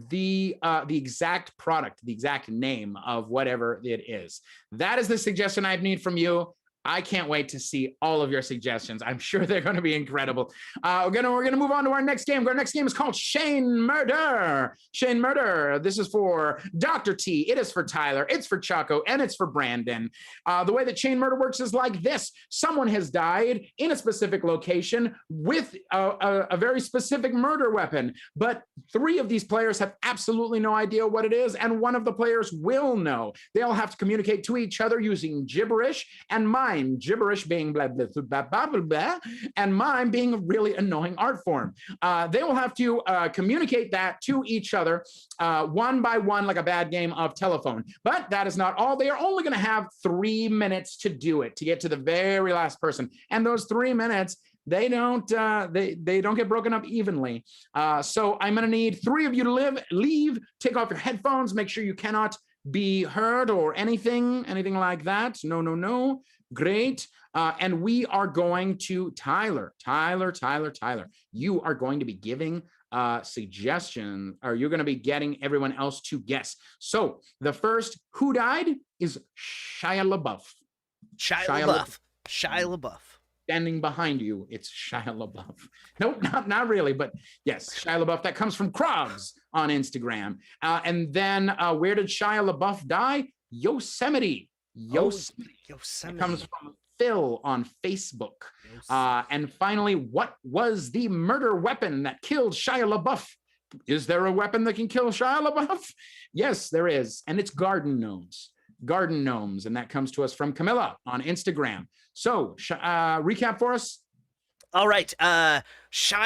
the exact product, the exact name of whatever it is. That is the suggestion I need from you. I can't wait to see all of your suggestions. I'm sure they're going to be incredible. We're gonna move on to our next game. Our next game is called Shane Murder. Shane Murder. This is for Dr. T. It is for Tyler. It's for Chaco, and it's for Brandon. The way that Shane Murder works is like this: someone has died in a specific location with a very specific murder weapon, but 3 of these players have absolutely no idea what it is, and one of the players will know. They'll have to communicate to each other using gibberish and mime. Gibberish being blah, blah, blah, blah, blah, blah, and mime being a really annoying art form. They will have to communicate that to each other one by one, like a bad game of telephone. But that is not all. They are only going to have 3 minutes to do it, to get to the very last person. And those 3 minutes, they don't get broken up evenly. So I'm going to need 3 of you to leave, take off your headphones, make sure you cannot be heard or anything like that. No. Great. And we are going to Tyler. You are going to be giving suggestion, or you're going to be getting everyone else to guess. So the first who died is Shia LaBeouf. Shia LaBeouf. Standing behind you, it's Shia LaBeouf. Nope, not really, but yes, Shia LaBeouf. That comes from Krogs on Instagram. And then where did Shia LaBeouf die? Yosemite. It comes from Phil on Facebook. And finally, what was the murder weapon that killed Shia LaBeouf? Is there a weapon that can kill Shia LaBeouf? Yes, there is. And it's garden gnomes. And that comes to us from Camilla on Instagram. So recap for us. All right. Shia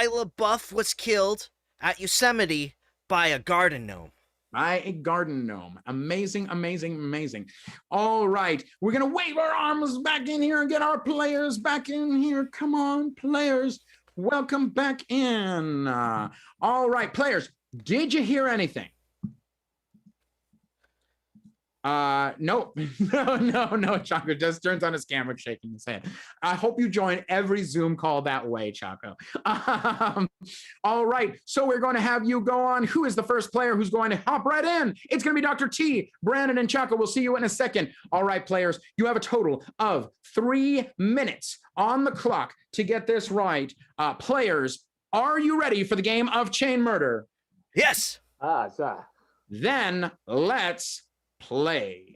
LaBeouf was killed at Yosemite by a garden gnome. Amazing. All right. We're going to wave our arms back in here and get our players back in here. Come on, players. Welcome back in. All right, players. Did you hear anything? No, no, Chaco just turns on his camera, shaking his head. I hope you join every Zoom call that way, Chaco. All right, so we're going to have you go on. Who is the first player who's going to hop right in? It's going to be Dr. T, Brandon, and Chaco. We'll see you in a second. All right, players, you have a total of 3 minutes on the clock to get this right. Players, are you ready for the game of chain murder? Yes. Then let's play.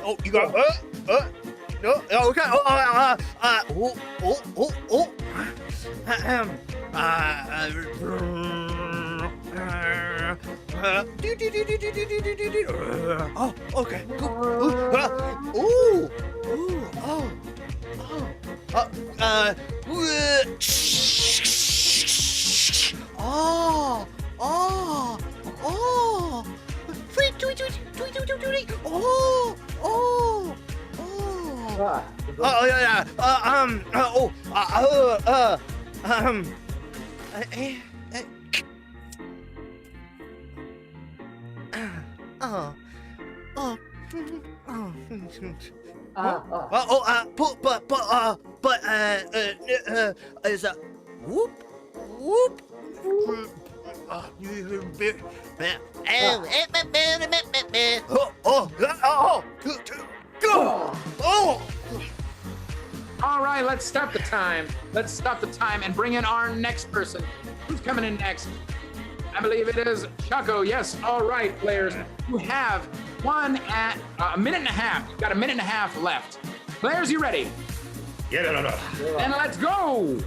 Oh, you got no, okay. Oh, okay. Is a whoop. All right, let's stop the time. Let's stop the time and bring in our next person. Who's coming in next? I believe it is Chaco. Yes. All right, players. You have a minute and a half. You've got a minute and a half left. Players, you ready? Yeah, no. Then let's go.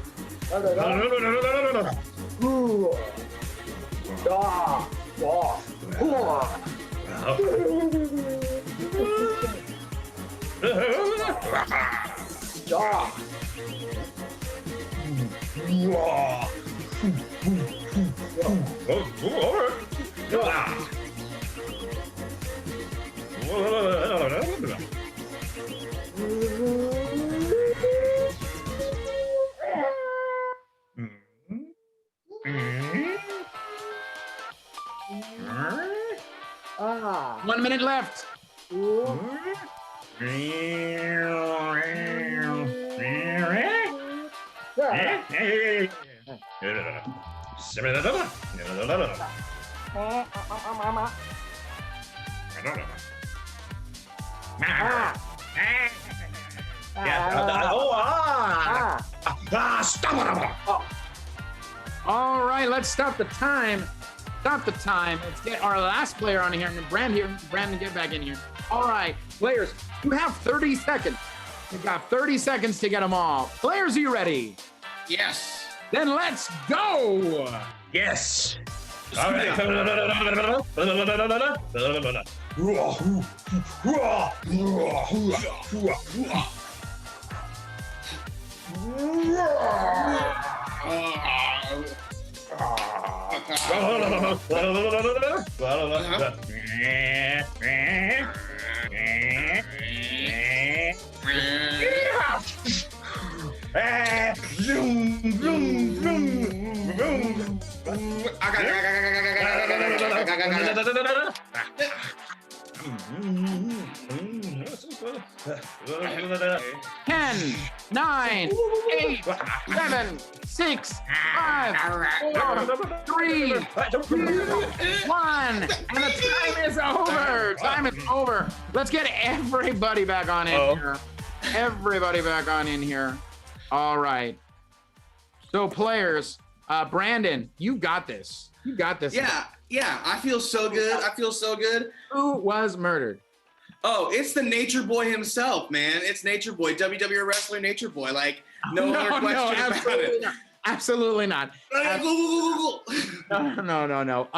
One minute left. All right, let's stop the time. Stop the time. Let's get our last player on here. And Brandon, get back in here. All right, players, you have 30 seconds. You've got 30 seconds to get them all. Players, are you ready? Yes. Then let's go. Yes. All right. Ten, 9, 8, 7, 6, 5, 4, 3, 2, 1, and the time is over. Time is over. Let's get everybody back on in here. Everybody back on in here. All right. So players, Brandon, you got this. You got this. Yeah. I feel so good. Who was murdered? Oh, it's the Nature Boy himself, man. It's Nature Boy, WWE wrestler Nature Boy. Like, no other question about it. Absolutely not. Google. No.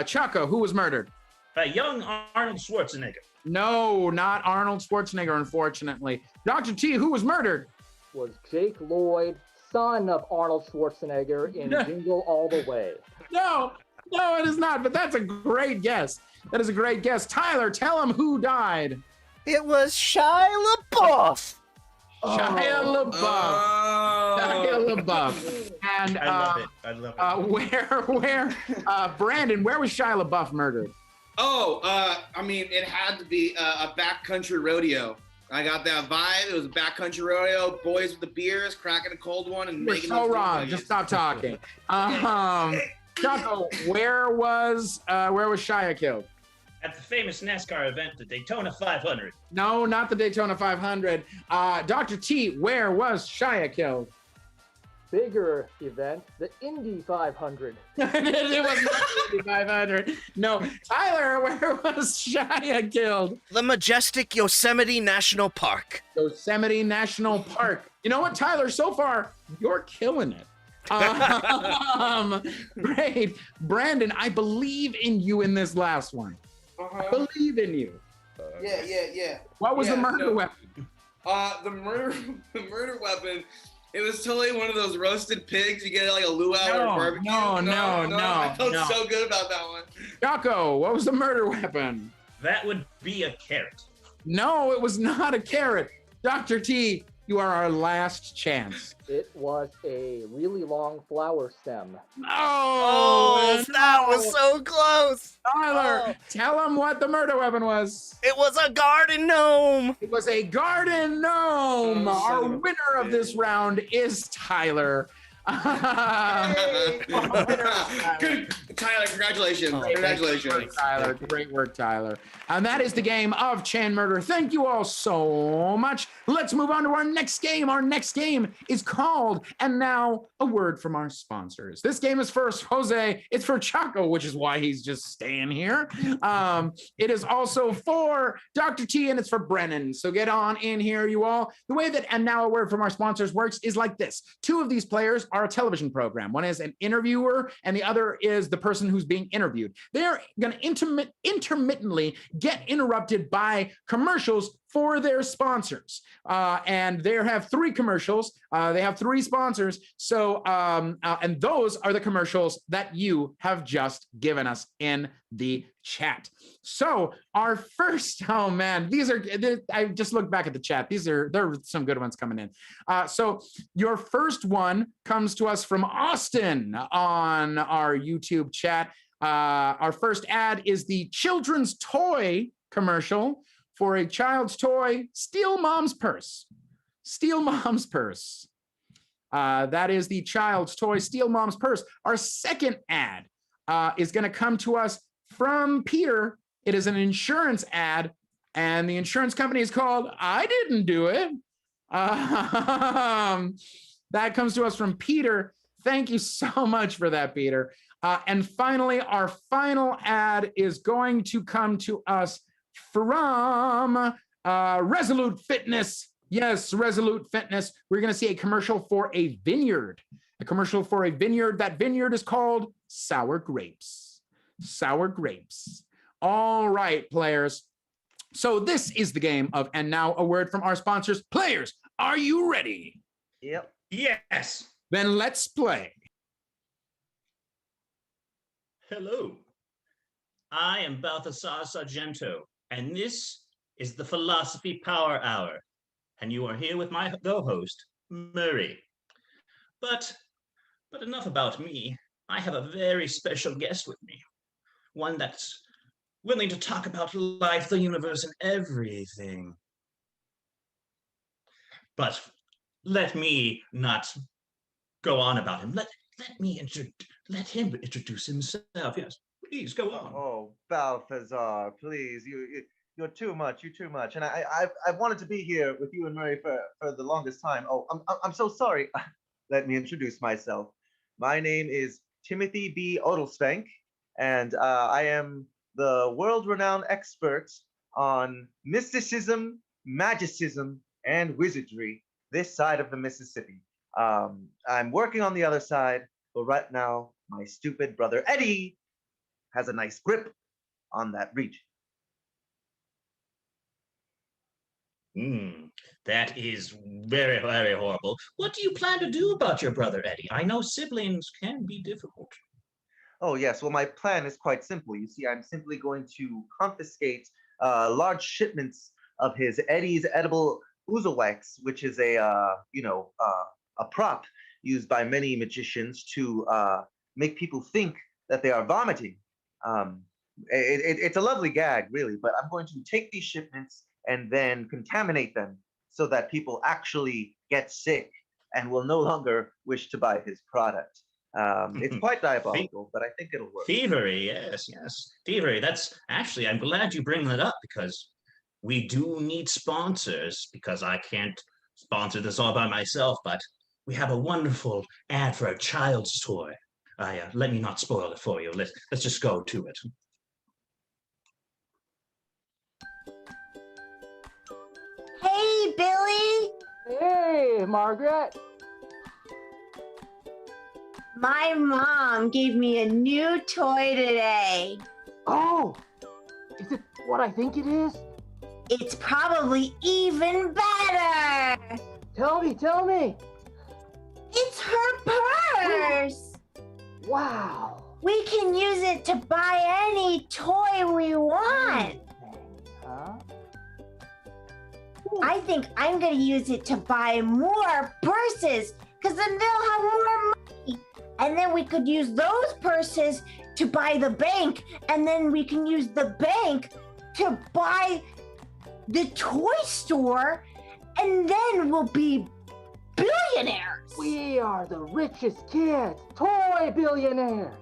Chaco, who was murdered? By young Arnold Schwarzenegger. No, not Arnold Schwarzenegger, unfortunately. Dr. T, who was murdered? Was Jake Lloyd, son of Arnold Schwarzenegger in Jingle All the Way. No, it is not, but that's a great guess. That is a great guess. Tyler, tell him who died. It was Shia LaBeouf. Shia LaBeouf. Oh. Shia LaBeouf. And I love it. where Brandon, where was Shia LaBeouf murdered? I mean, it had to be a backcountry rodeo. I got that vibe. It was a backcountry rodeo. Boys with the beers, cracking a cold one, and You're making. so wrong. Just stop talking. Chaco, where was Shia killed? At the famous NASCAR event, the Daytona 500. No, not the Daytona 500. Dr. T, where was Shia killed? Bigger event, the Indy 500. It was not the Indy 500. No. Tyler, where was Shia killed? The majestic Yosemite National Park. Yosemite National Park. You know what, Tyler? So far, you're killing it. Great. Brandon, I believe in you in this last one. I believe in you. Yeah. What was the murder weapon? The murder weapon. It was totally one of those roasted pigs. You get like a luau or barbecue. No. I felt so good about that one. Chaco, what was the murder weapon? That would be a carrot. No, it was not a carrot. Dr. T, you are our last chance. It was a really long flower stem. Oh, that was so close. Tyler, tell him what the murder weapon was. It was a garden gnome. It was a garden gnome. Our winner of this round is Tyler. Good, Tyler. Congratulations! Congratulations, Tyler. Great work, Tyler. And that is the game of Chain Murder. Thank you all so much. Let's move on to our next game. Our next game is called And Now a Word from Our Sponsors. This game is for Jose. It's for Chaco, which is why he's just staying here. It is also for Dr. T, and it's for Brenan. So get on in here, you all. The way that And Now a Word from Our Sponsors works is like this. Two of these players are a television program. One is an interviewer, and the other is the person who's being interviewed. They're going to intermittently get interrupted by commercials for their sponsors. And they have three commercials. They have three sponsors. So, and those are the commercials that you have just given us in the chat. So our first, oh man, I just looked back at the chat. There are some good ones coming in. So your first one comes to us from Austin on our YouTube chat. Our first ad is the children's toy commercial for a child's toy, Steal Mom's Purse. Steal Mom's Purse. That is the child's toy, Steal Mom's Purse. Our second ad is going to come to us from Peter. It is an insurance ad, and the insurance company is called I Didn't Do It. That comes to us from Peter. Thank you so much for that, Peter. And finally, our final ad is going to come to us from Resolute Fitness. Yes, Resolute Fitness. We're going to see a commercial for a vineyard. A commercial for a vineyard. That vineyard is called Sour Grapes. Sour Grapes. All right, players. So this is the game of And Now a Word from Our Sponsors. Players, are you ready? Yep. Yes. Then let's play. Hello. I am Balthasar Sargento, and this is the Philosophy Power Hour. And you are here with my co-host, Murray. But enough about me. I have a very special guest with me. One that's willing to talk about life, the universe, and everything. But let me not go on about him. Let him introduce himself. Yes, please go on. Oh, Balthazar, please, you're too much. You're too much. And I've wanted to be here with you and Murray for the longest time. Oh, I'm so sorry. Let me introduce myself. My name is Timothy B. Odelspank, and I am the world-renowned expert on mysticism, magicism, and wizardry this side of the Mississippi. I'm working on the other side, but right now, my stupid brother Eddie has a nice grip on that region. That is very, very horrible. What do you plan to do about your brother Eddie? I know siblings can be difficult. Oh, yes. Well, my plan is quite simple. You see, I'm simply going to confiscate large shipments of his Eddie's edible oozlewax, which is a prop used by many magicians to make people think that they are vomiting. It's a lovely gag, really, but I'm going to take these shipments and then contaminate them so that people actually get sick and will no longer wish to buy his product. It's quite diabolical, but I think it'll work. Thievery, yes. Thievery, that's actually, I'm glad you bring that up because we do need sponsors because I can't sponsor this all by myself, but we have a wonderful ad for a child's toy. Let me not spoil it for you. Let's just go to it. Hey, Billy. Hey, Margaret. My mom gave me a new toy today. Oh, is it what I think it is? It's probably even better. Tell me. It's her purse. Wow. We can use it to buy any toy we want. Huh? I think I'm gonna use it to buy more purses, because then they'll have more money. And then we could use those purses to buy the bank, and then we can use the bank to buy the toy store, and then we'll be billionaires. We are the richest kids, toy billionaires.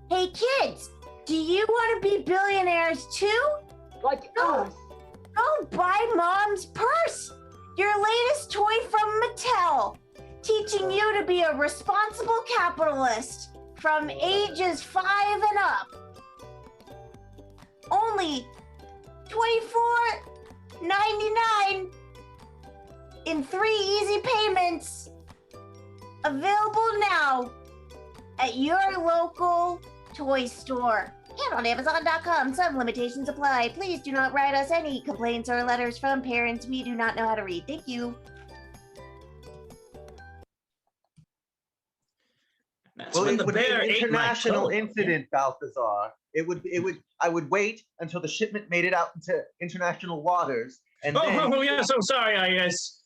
Hey kids, do you want to be billionaires too? Like us? Go buy Mom's purse, your latest toy from Mattel, teaching you to be a responsible capitalist from ages 5 and up. Only $24.99 in 3 easy payments. Available now at your local toy store and on Amazon.com. Some limitations apply. Please do not write us any complaints or letters from parents we do not know how to read. Thank you. Well, it would be an international incident, Balthazar. I would wait until the shipment made it out into international waters, and then. Oh, yeah. So sorry. I guess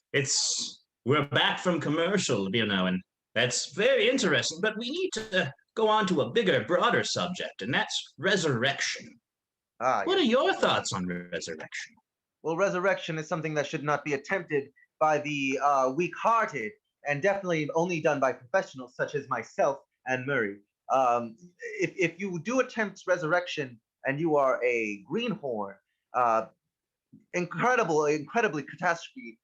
we're back from commercial, and that's very interesting. But we need to go on to a bigger, broader subject, and that's resurrection. What are your thoughts on resurrection? Well, resurrection is something that should not be attempted by the weak-hearted, and definitely only done by professionals such as myself and Murray. If you do attempt resurrection and you are a greenhorn, incredibly catastrophe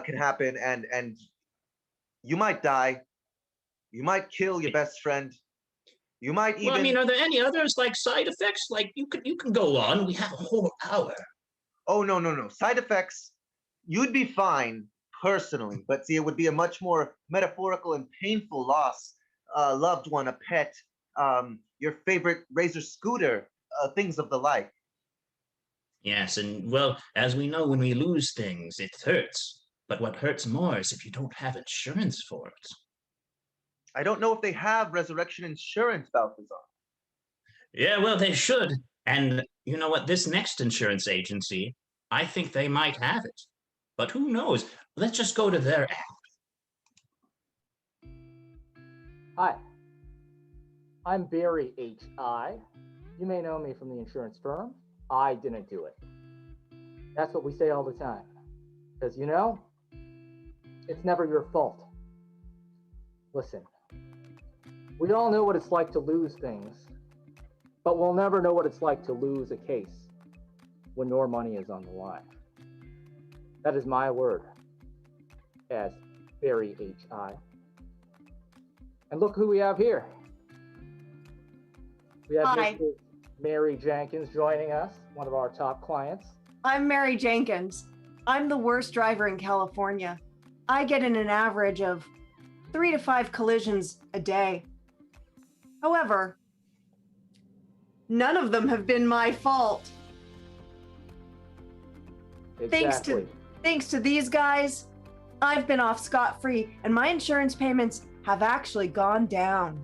can happen, and you might die. You might kill your best friend. You might even. Well, are there any others like side effects? Like you can go on. We have a whole hour. Oh no. Side effects, you'd be fine personally, but see, it would be a much more metaphorical and painful loss. A loved one, a pet, your favorite razor scooter, things of the like. Yes, and well, as we know, when we lose things, it hurts. But what hurts more is if you don't have insurance for it. I don't know if they have resurrection insurance, Balthazar. Yeah, well, they should. And you know what? This next insurance agency, I think they might have it. But who knows? Let's just go to their app. Hi, I'm Barry H.I. You may know me from the insurance firm. I didn't do it. That's what we say all the time. Because it's never your fault. Listen, we all know what it's like to lose things, but we'll never know what it's like to lose a case when your money is on the line. That is my word as Barry H.I. And look who we have here. We have Mrs. Mary Jenkins joining us, one of our top clients. I'm Mary Jenkins. I'm the worst driver in California. I get in an average of 3 to 5 collisions a day. However, None of them have been my fault. Exactly. Thanks to these guys, I've been off scot-free, and my insurance payments have actually gone down.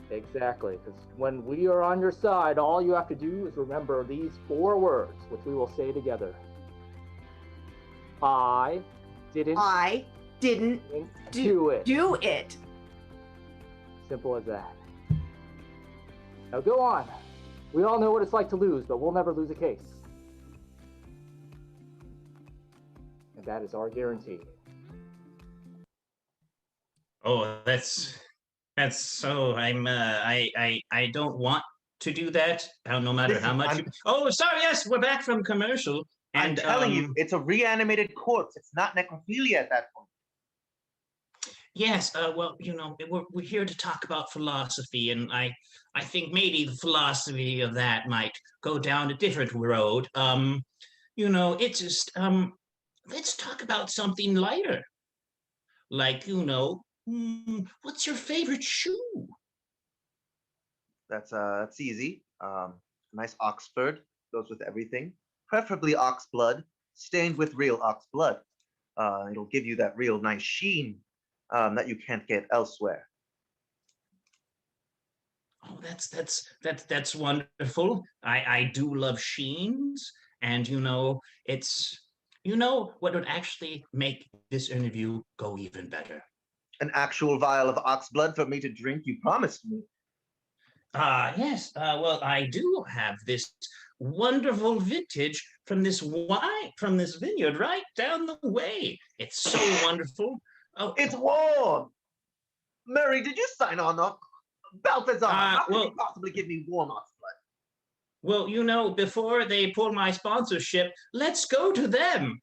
Exactly, because when we are on your side, all you have to do is remember these 4 words, which we will say together. I didn't do it. Simple as that. Now go on. We all know what it's like to lose, but we'll never lose a case. And that is our guarantee. Oh, that's so. I don't want to do that. No matter Listen, how much. Oh, sorry. Yes, we're back from commercial. I'm And telling you, it's a reanimated corpse. It's not necrophilia at that point. Yes. Well, we're here to talk about philosophy, and I think maybe the philosophy of that might go down a different road. It's just let's talk about something lighter. Like, what's your favorite shoe? That's easy. Nice Oxford goes with everything. Preferably ox blood, stained with real ox blood. It'll give you that real nice sheen that you can't get elsewhere. Oh, that's wonderful. I do love sheens, and it's what would actually make this interview go even better. An actual vial of ox blood for me to drink, you promised me. Yes. Well, I do have this wonderful vintage from this vineyard right down the way. It's so wonderful. Oh, it's warm. Murray, did you sign on up? Balthazar, how can you possibly give me warm ox blood? Well, before they pull my sponsorship, let's go to them.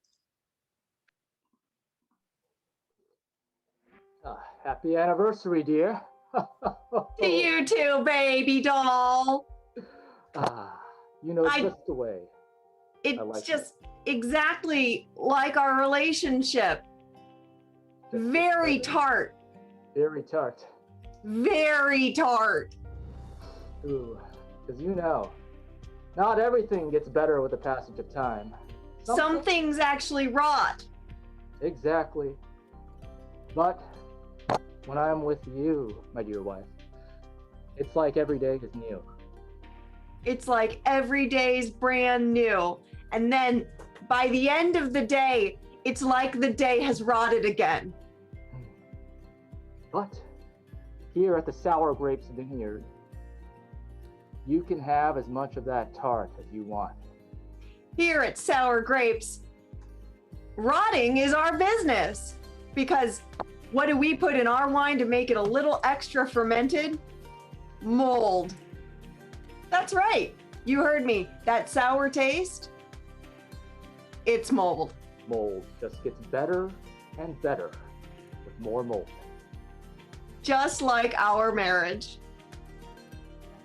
Happy anniversary, dear. To you too, baby doll. It's just the way. It's just exactly like our relationship. Very tart. Very tart. Very tart. Ooh, because not everything gets better with the passage of time. Some things actually rot. Exactly. But when I'm with you, my dear wife, it's like every day is new. It's like every day's brand new. And then by the end of the day, it's like the day has rotted again. But here at the Sour Grapes Vineyard, you can have as much of that tart as you want. Here at Sour Grapes, rotting is our business. Because what do we put in our wine to make it a little extra fermented? Mold. That's right. You heard me. That sour taste, it's mold. Mold just gets better and better with more mold. Just like our marriage.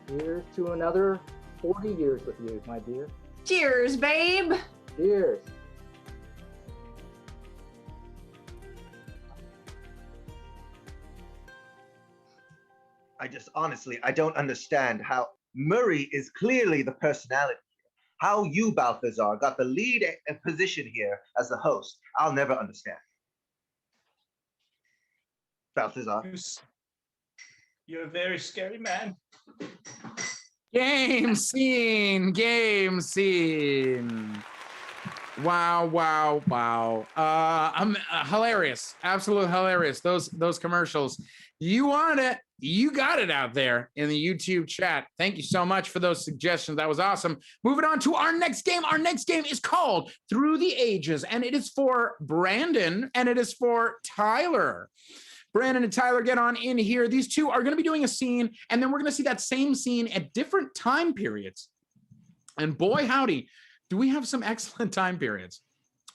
Here's to another 40 years with you, my dear. Cheers, babe. Cheers. I don't understand how Murray is clearly the personality here. How you, Balthazar, got the lead position here as the host, I'll never understand. Balthazar. You're a very scary man. Game scene. Wow. I'm hilarious. Absolutely hilarious. Those commercials. You wanted it. You got it out there in the YouTube chat. Thank you so much for those suggestions. That was awesome. Moving on to our next game. Our next game is called Through the Ages, and it is for Brandon and it is for Tyler. Brandon and Tyler, get on in here. These two are going to be doing a scene, and then we're going to see that same scene at different time periods. And boy, howdy, do we have some excellent time periods.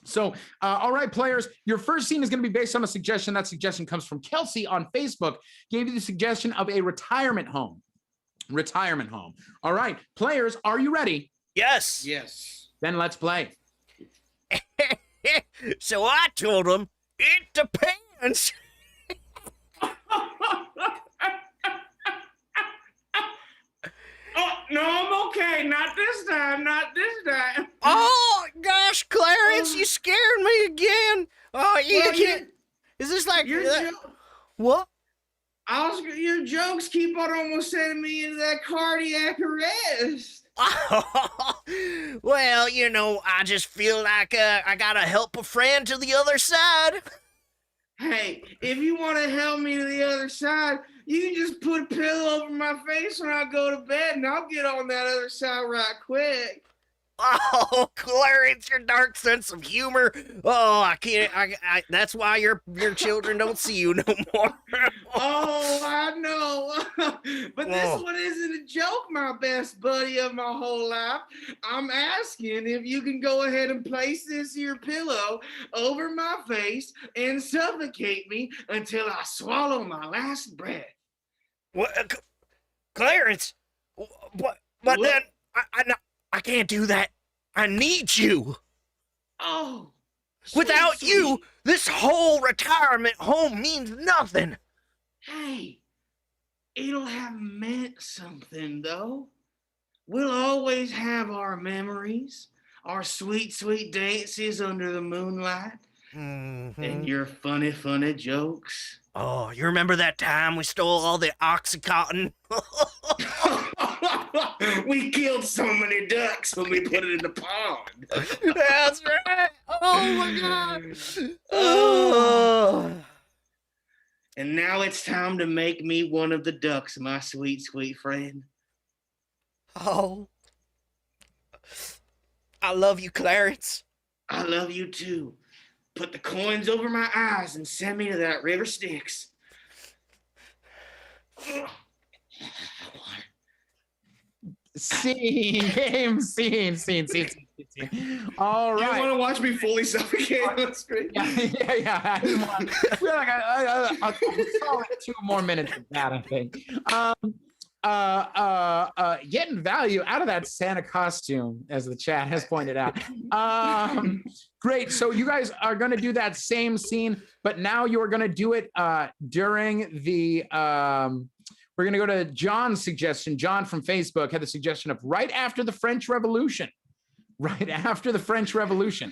So, all right, players, your first scene is going to be based on a suggestion. That suggestion comes from Kelsey on Facebook. Gave you the suggestion of a retirement home. All right, players, are you ready? Yes. Then let's play. So I told him, it depends. no, I'm okay. Not this time. Not this time. Oh gosh, Clarence, you scared me again. Oh, you Well, can't. Is this like Your what? Your jokes keep on almost sending me into that cardiac arrest. Well, you know, I just feel like I gotta help a friend to the other side. Hey, if you want to help me to the other side, you can just put a pillow over my face when I go to bed, and I'll get on that other side right quick. Oh, Clarence, your dark sense of humor. Oh, I can't. I that's why your children don't see you no more. Oh, I know. But this one isn't a joke, my best buddy of my whole life. I'm asking if you can go ahead and place this here pillow over my face and suffocate me until I swallow my last breath. What, Clarence? What? But then I can't do that. I need you. Oh. Without you, this whole retirement home means nothing. Hey, it'll have meant something, though. We'll always have our memories, our sweet, sweet dances under the moonlight, and your funny, funny jokes. Oh, you remember that time we stole all the Oxycontin? We killed so many ducks when we put it in the pond. That's right. Oh my God. Oh. And now it's time to make me one of the ducks, my sweet, sweet friend. Oh. I love you, Clarence. I love you too. Put the coins over my eyes and send me to that river Styx. Scene. All right. You want to watch me fully suffocate on the screen? Yeah. I feel like I'll solid 2 more minutes of that, I think. Getting value out of that Santa costume, as the chat has pointed out. Great. So you guys are going to do that same scene, but now you are going to do it during the. We're going to go to John's suggestion. John from Facebook had the suggestion of right after the French Revolution. Right after the French Revolution.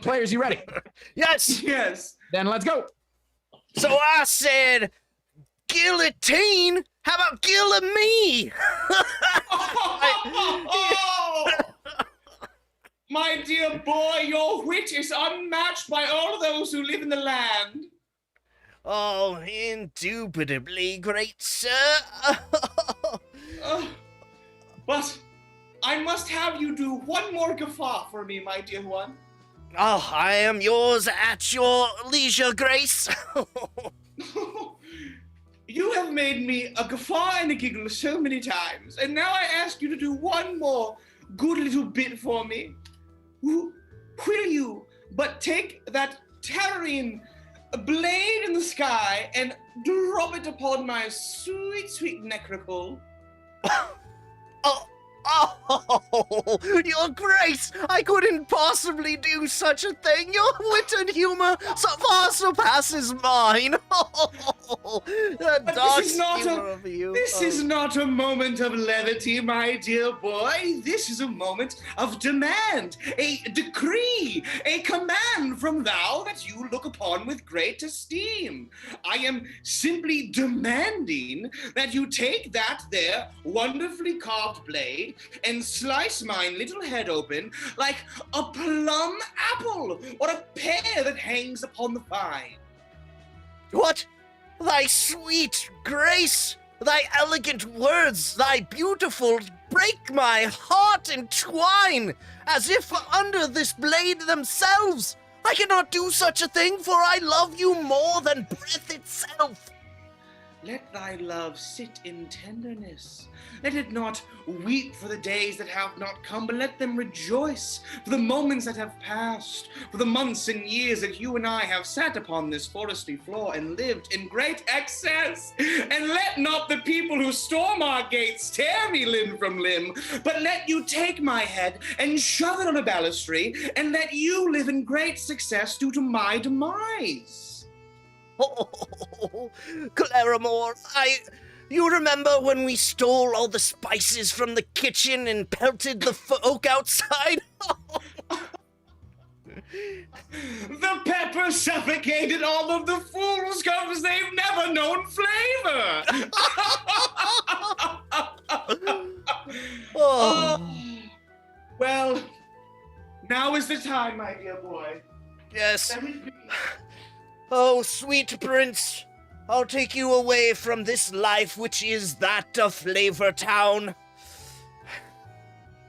Players, you ready? Yes. Yes. Then let's go. So I said, guillotine. How about killing me? My dear boy, your wit is unmatched by all those who live in the land. Oh, indubitably, great sir. But I must have you do one more guffaw for me, my dear one. Oh, I am yours at your leisure, Grace. You have made me a guffaw and a giggle so many times, and now I ask you to do one more good little bit for me. Will you but take that towering blade in the sky and drop it upon my sweet, sweet necrocle? Oh, your Grace, I couldn't possibly do such a thing. Your wit and humor so far surpasses mine. The dark humor of you. This is not a moment of levity, my dear boy. This is a moment of demand, a decree, a command from thou that you look upon with great esteem. I am simply demanding that you take that there wonderfully carved blade and slice mine little head open like a plum apple or a pear that hangs upon the vine. What? Thy sweet Grace, thy elegant words, thy beautiful break my heart in twine, as if under this blade themselves. I cannot do such a thing, for I love you more than breath itself. Let thy love sit in tenderness. Let it not weep for the days that have not come, but let them rejoice for the moments that have passed, for the months and years that you and I have sat upon this foresty floor and lived in great excess. And let not the people who storm our gates tear me limb from limb, but let you take my head and shove it on a balustrade, and let you live in great success due to my demise. Oh, Claramore, You remember when we stole all the spices from the kitchen and pelted the folk outside? The pepper suffocated all of the fools because they've never known flavor. Well, now is the time, my dear boy. Yes. Oh, sweet prince, I'll take you away from this life which is that of Flavor Town.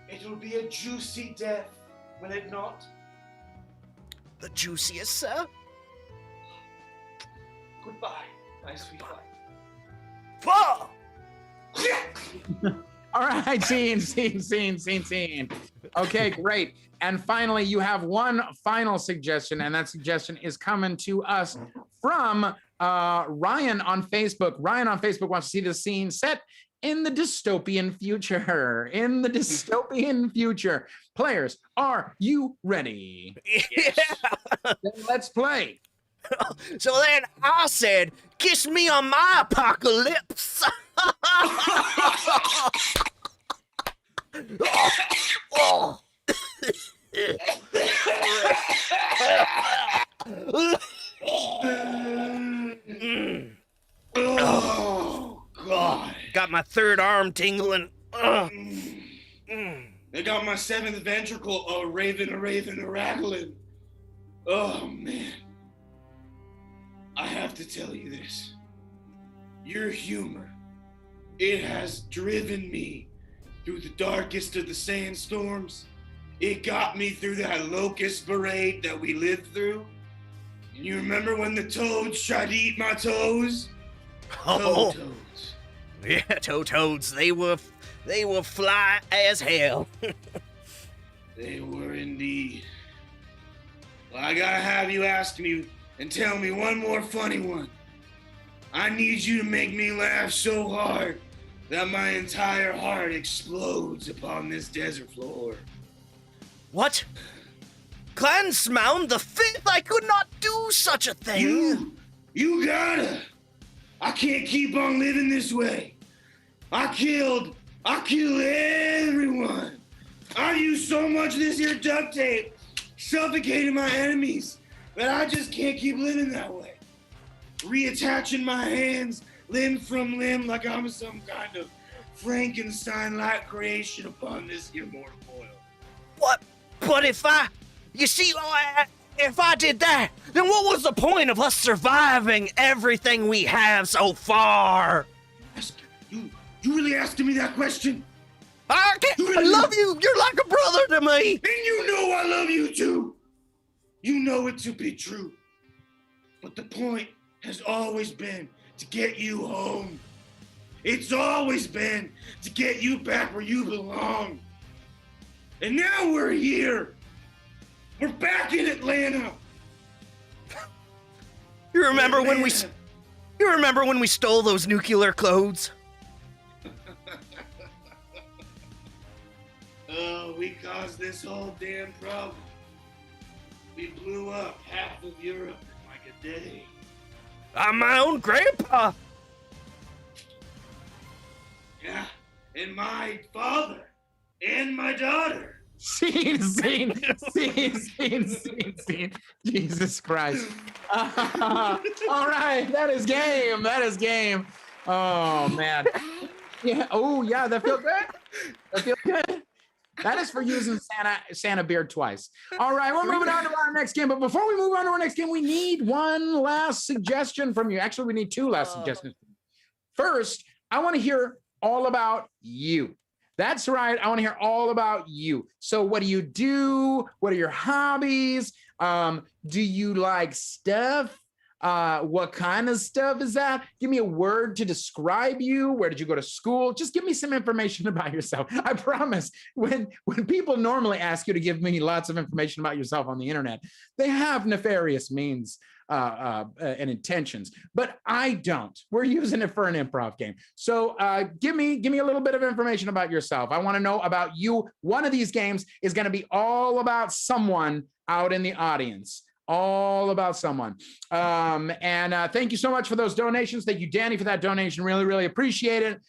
It will be a juicy death, will it not? The juiciest, sir? Goodbye, my sweetheart. Whoa! All right, scene. Okay, great. And finally, you have one final suggestion, and that suggestion is coming to us from Ryan on Facebook. Ryan on Facebook wants to see the scene set in the dystopian future. In the dystopian future. Players, are you ready? Yes. Then let's play. So then I said, kiss me on my apocalypse. Oh. Oh, God. Got my third arm tingling. I got my seventh ventricle a raggling. Oh, man. I have to tell you this. Your humor, it has driven me through the darkest of the sandstorms. It got me through that locust parade that we lived through. And you remember when the toads tried to eat my toes? Oh. Toads. Yeah, toads. They were fly as hell. They were indeed. Well, I gotta have you ask me and tell me one more funny one. I need you to make me laugh so hard that my entire heart explodes upon this desert floor. What? Clansmound the Fifth? I could not do such a thing. You gotta. I can't keep on living this way. I killed everyone. I used so much of this here duct tape, suffocating my enemies, that I just can't keep living that way. Reattaching my hands limb from limb like I'm some kind of Frankenstein-like creation upon this here mortal coil. What? But if I did that, then what was the point of us surviving everything we have so far? You really asking me that question? I love you. You're like a brother to me. And you know I love you too. You know it to be true. But the point has always been to get you home. It's always been to get you back where you belong. And now we're here. We're back in Atlanta. You remember when we stole those nuclear codes? Oh, we caused this whole damn problem. We blew up half of Europe in like a day. I'm my own grandpa. Yeah, and my father and my daughter. Scene. Jesus Christ. All right, that is game. Oh, man. Yeah. Oh, yeah, that feels good. That is for using Santa beard twice. All right, we're moving on to our next game. But before we move on to our next game, we need one last suggestion from you. Actually, we need two last suggestions. First, I want to hear all about you. That's right. I want to hear all about you. So what do you do? What are your hobbies? Do you like stuff? What kind of stuff is that? Give me a word to describe you. Where did you go to school? Just give me some information about yourself. I promise when people normally ask you to give me lots of information about yourself on the internet, they have nefarious means and intentions, but I don't. We're using it for an improv game. So give me a little bit of information about yourself. I want to know about you. One of these games is going to be all about someone out in the audience. all about someone. And thank you so much for those donations. Thank you, Danny, for that donation. Really, really appreciate it.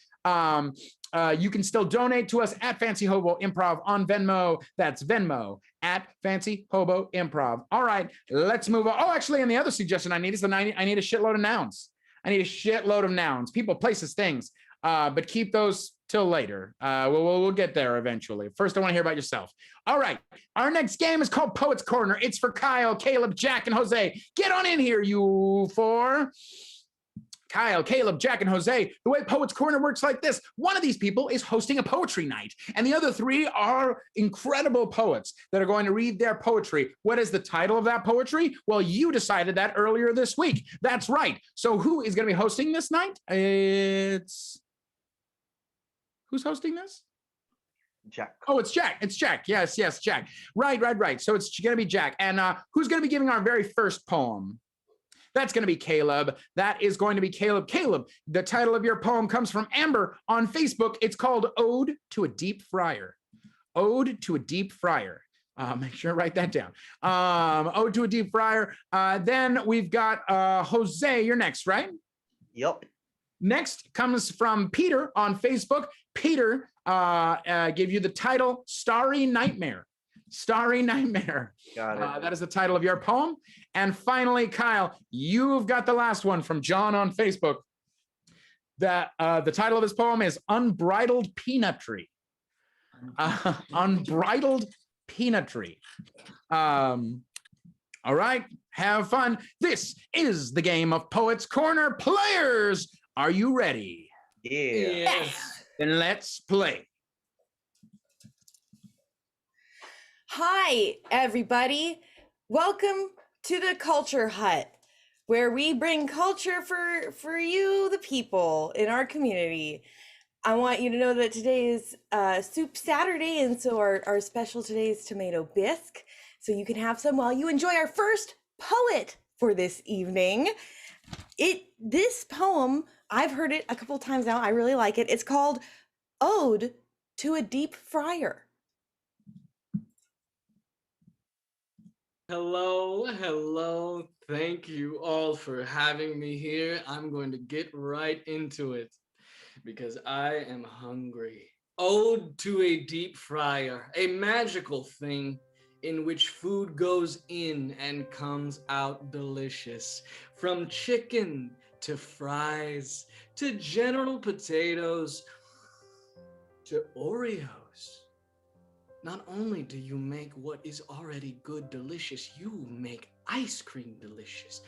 You can still donate to us at Fancy Hobo Improv on Venmo. That's Venmo at Fancy Hobo Improv. All right, let's move on. Oh, actually, and the other suggestion I need is I need a shitload of nouns. I need a shitload of nouns, people, places, things, but keep those till later. We'll get there eventually. First, I want to hear about yourself. All right, our next game is called Poets Corner. It's for Kyle, Caleb, Jack, and Jose. Get on in here, you four. Kyle, Caleb, Jack, and Jose. The way Poets Corner works like this. One of these people is hosting a poetry night, and the other three are incredible poets that are going to read their poetry. What is the title of that poetry? Well, you decided that earlier this week. That's right. So who is going to be hosting this night? Who's hosting this? Jack. Oh, it's Jack. It's Jack. Yes, Jack. Right. So it's going to be Jack. And who's going to be giving our very first poem? That's going to be Caleb. That is going to be Caleb. Caleb, the title of your poem comes from Amber on Facebook. It's called Ode to a Deep Fryer. Ode to a Deep Fryer. Make sure to write that down. Ode to a Deep Fryer. Then we've got Jose. You're next, right? Yep. Next comes from Peter on Facebook. Peter gave you the title Starry Nightmare. Starry Nightmare. Got it. That is the title of your poem. And finally, Kyle, you've got the last one from John on Facebook. That the title of his poem is Unbridled Peanutry. Unbridled Peanutry. All right, have fun. This is the game of Poets Corner. Players, are you ready? Yeah. Yes. Then let's play. Hi, everybody. Welcome to the Culture Hut, where we bring culture for you, the people in our community. I want you to know that today is Soup Saturday, and so our special today is tomato bisque. So you can have some while you enjoy our first poet for this evening. This poem, I've heard it a couple times now. I really like it. It's called Ode to a Deep Fryer. Hello. Thank you all for having me here. I'm going to get right into it because I am hungry. Ode to a Deep Fryer, a magical thing in which food goes in and comes out delicious. From chicken to fries to General Potatoes to Oreos. Not only do you make what is already good delicious, you make ice cream delicious.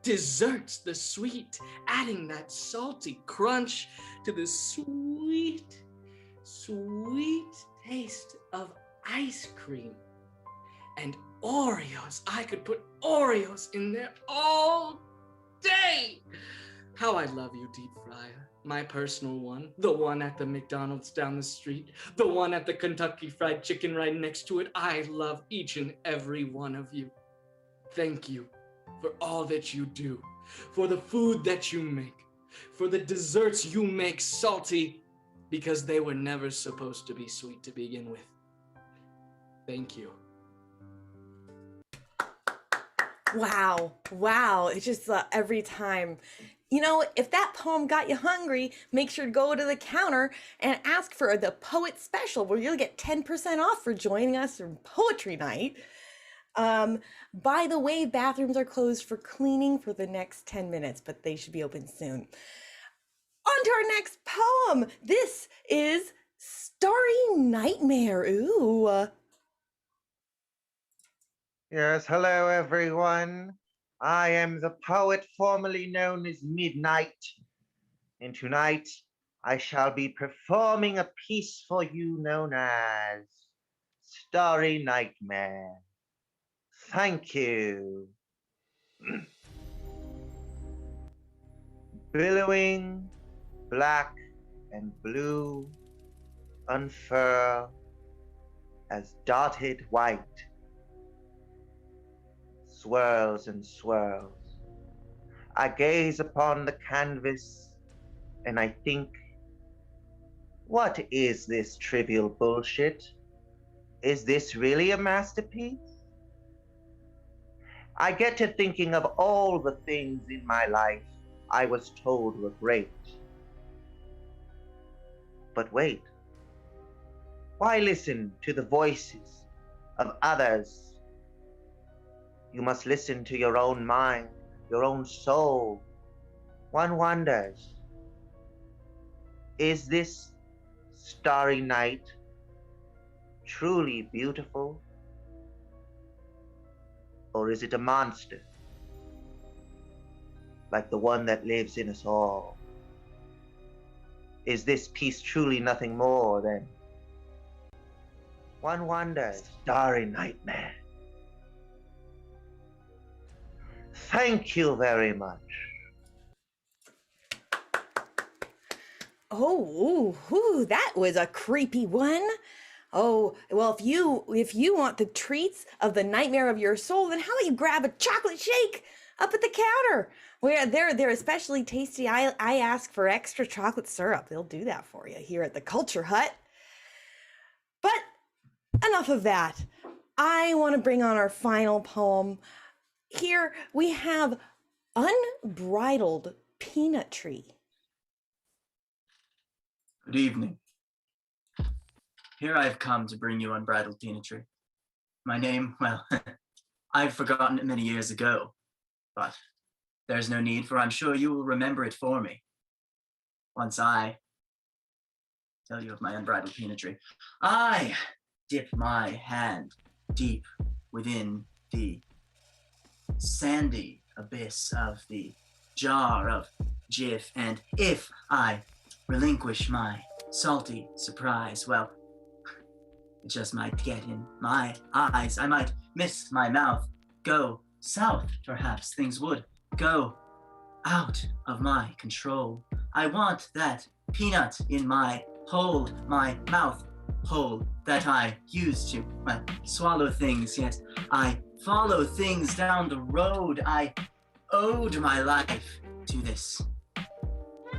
Desserts, the sweet, adding that salty crunch to the sweet taste of ice cream. And Oreos, I could put Oreos in there all day. How I love you, Deep Fryer. My personal one, the one at the McDonald's down the street, the one at the Kentucky Fried Chicken right next to it. I love each and every one of you. Thank you for all that you do, for the food that you make, for the desserts you make salty because they were never supposed to be sweet to begin with. Thank you. Wow. It's just every time. You know, if that poem got you hungry, make sure to go to the counter and ask for the Poet Special, where you'll get 10% off for joining us for Poetry Night. By the way, bathrooms are closed for cleaning for the next 10 minutes, but they should be open soon. On to our next poem. This is Starry Nightmare. Ooh. Yes, hello everyone. I am the poet formerly known as Midnight, and tonight I shall be performing a piece for you known as Starry Nightmare. Thank you. Billowing black and blue unfurl as dotted white swirls and swirls. I gaze upon the canvas and I think, what is this trivial bullshit? Is this really a masterpiece? I get to thinking of all the things in my life I was told were great. But wait, why listen to the voices of others? You must listen to your own mind, your own soul. One wonders, is this starry night truly beautiful? Or is it a monster, like the one that lives in us all? Is this piece truly nothing more than, one wonders, starry nightmare? Thank you very much. Oh, ooh, that was a creepy one. Oh, well, if you want the treats of the nightmare of your soul, then how about you grab a chocolate shake up at the counter? Where they're especially tasty. I ask for extra chocolate syrup. They'll do that for you here at the Culture Hut. But enough of that. I want to bring on our final poem. Here we have Unbridled Peanut Tree. Good evening. Here I have come to bring you Unbridled Peanut Tree. My name, well, I've forgotten it many years ago, but there's no need, for I'm sure you will remember it for me once I tell you of my Unbridled Peanut Tree. I dip my hand deep within the sandy abyss of the jar of Jif, and if I relinquish my salty surprise, well, it just might get in my eyes. I might miss my mouth, go south, perhaps things would go out of my control. I want that peanut in my hole, my mouth hole, that I use to swallow things, yet I follow things down the road. I owed my life to this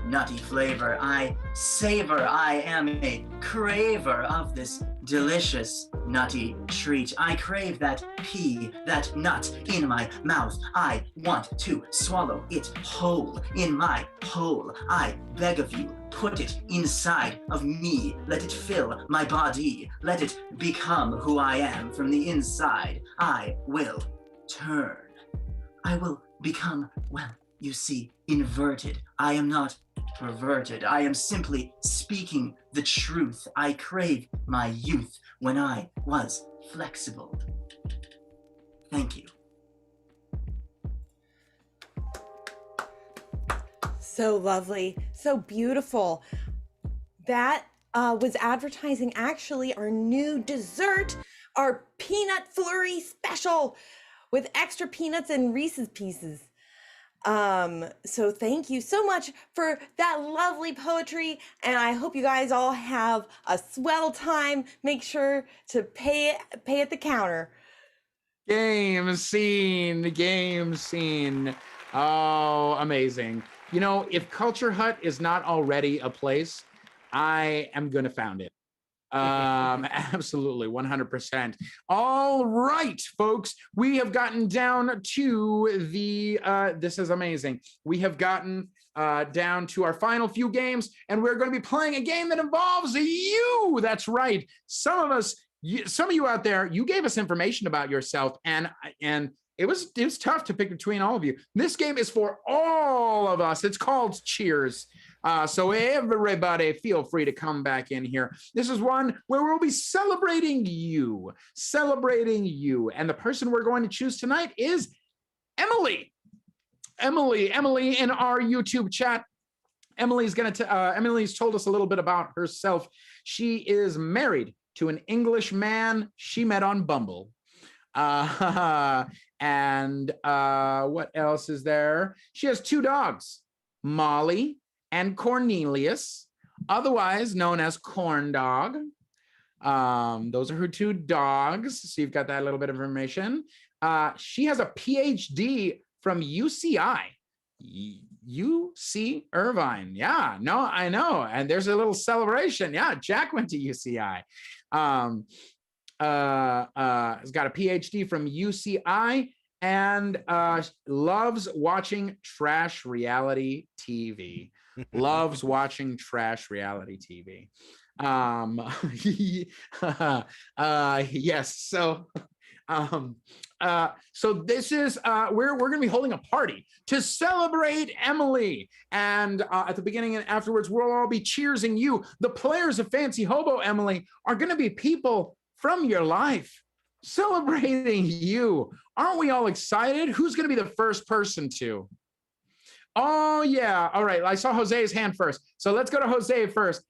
nutty flavor. I savor, I am a craver of this delicious nutty treat. I crave that pea, that nut in my mouth. I want to swallow it whole in my hole. I beg of you, put it inside of me. Let it fill my body. Let it become who I am from the inside. I will turn. I will become, well, you see, inverted. I am not perverted. I am simply speaking the truth. I crave my youth when I was flexible. Thank you. So lovely, so beautiful. That was advertising actually our new dessert, our peanut flurry special with extra peanuts and Reese's Pieces. So thank you so much for that lovely poetry, and I hope you guys all have a swell time. Make sure to pay at the counter. Game scene. Oh, amazing. You know, if Culture Hut is not already a place, I am going to found it. Absolutely, 100%. All right, folks, we have gotten down to the, this is amazing. We have gotten down to our final few games, and we're going to be playing a game that involves you. That's right. Some of you out there, you gave us information about yourself, and it was tough to pick between all of you. This game is for all of us. It's called Cheers. So everybody feel free to come back in here. This is one where we'll be celebrating you. And the person we're going to choose tonight is Emily. Emily in our YouTube chat. Emily's told us a little bit about herself. She is married to an English man she met on Bumble. And what else is there? She has 2 dogs, Molly and Cornelius, otherwise known as Corn Dog. Those are her 2 dogs. So you've got that little bit of information. She has a PhD from UCI. UC Irvine. Yeah, no, I know. And there's a little celebration. Yeah, Jack went to UCI. Has got a PhD from UCI and loves watching trash reality TV. Loves watching trash reality TV. Yes. So this is we're going to be holding a party to celebrate Emily, and at the beginning and afterwards we'll all be cheersing you. The players of Fancy Hobo, Emily, are going to be people from your life celebrating you. Aren't we all excited? Who's going to be the first person to? Oh yeah. All right. I saw Jose's hand first, so let's go to Jose first.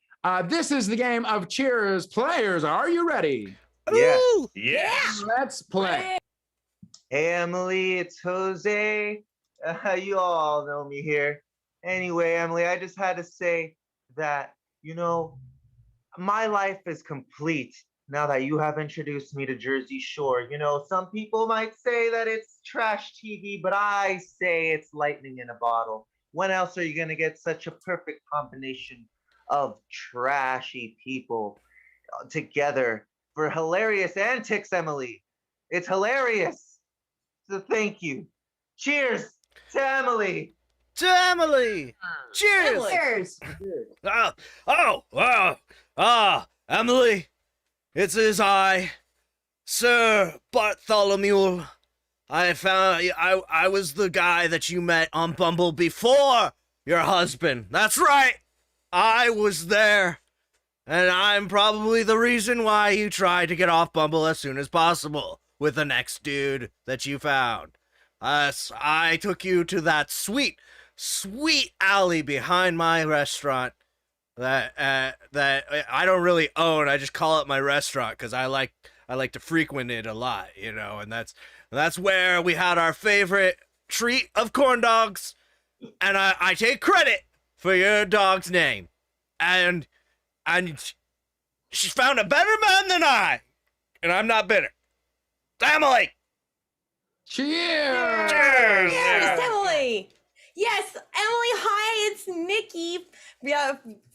This is the game of cheers. Players, are you ready? Yes. Yes. Let's play. Hey, Emily, it's Jose. You all know me here. Anyway, Emily, I just had to say that, my life is complete now that you have introduced me to Jersey Shore. Some people might say that it's trash TV, but I say it's lightning in a bottle. When else are you going to get such a perfect combination of trashy people together for hilarious antics, Emily? It's hilarious. So thank you. Cheers to Emily. To Emily. Cheers. Cheers. Emily, it is I, Sir Bartholomew. I was the guy that you met on Bumble before your husband. That's right. I was there. And I'm probably the reason why you tried to get off Bumble as soon as possible with the next dude that you found. I took you to that sweet alley behind my restaurant that I don't really own. I just call it my restaurant because I like to frequent it a lot, and that's where we had our favorite treat of corn dogs. And I take credit for your dog's name. And she's found a better man than I. And I'm not bitter. Emily! Cheers! Cheers, Emily! Yes, Emily, hi, it's Nikki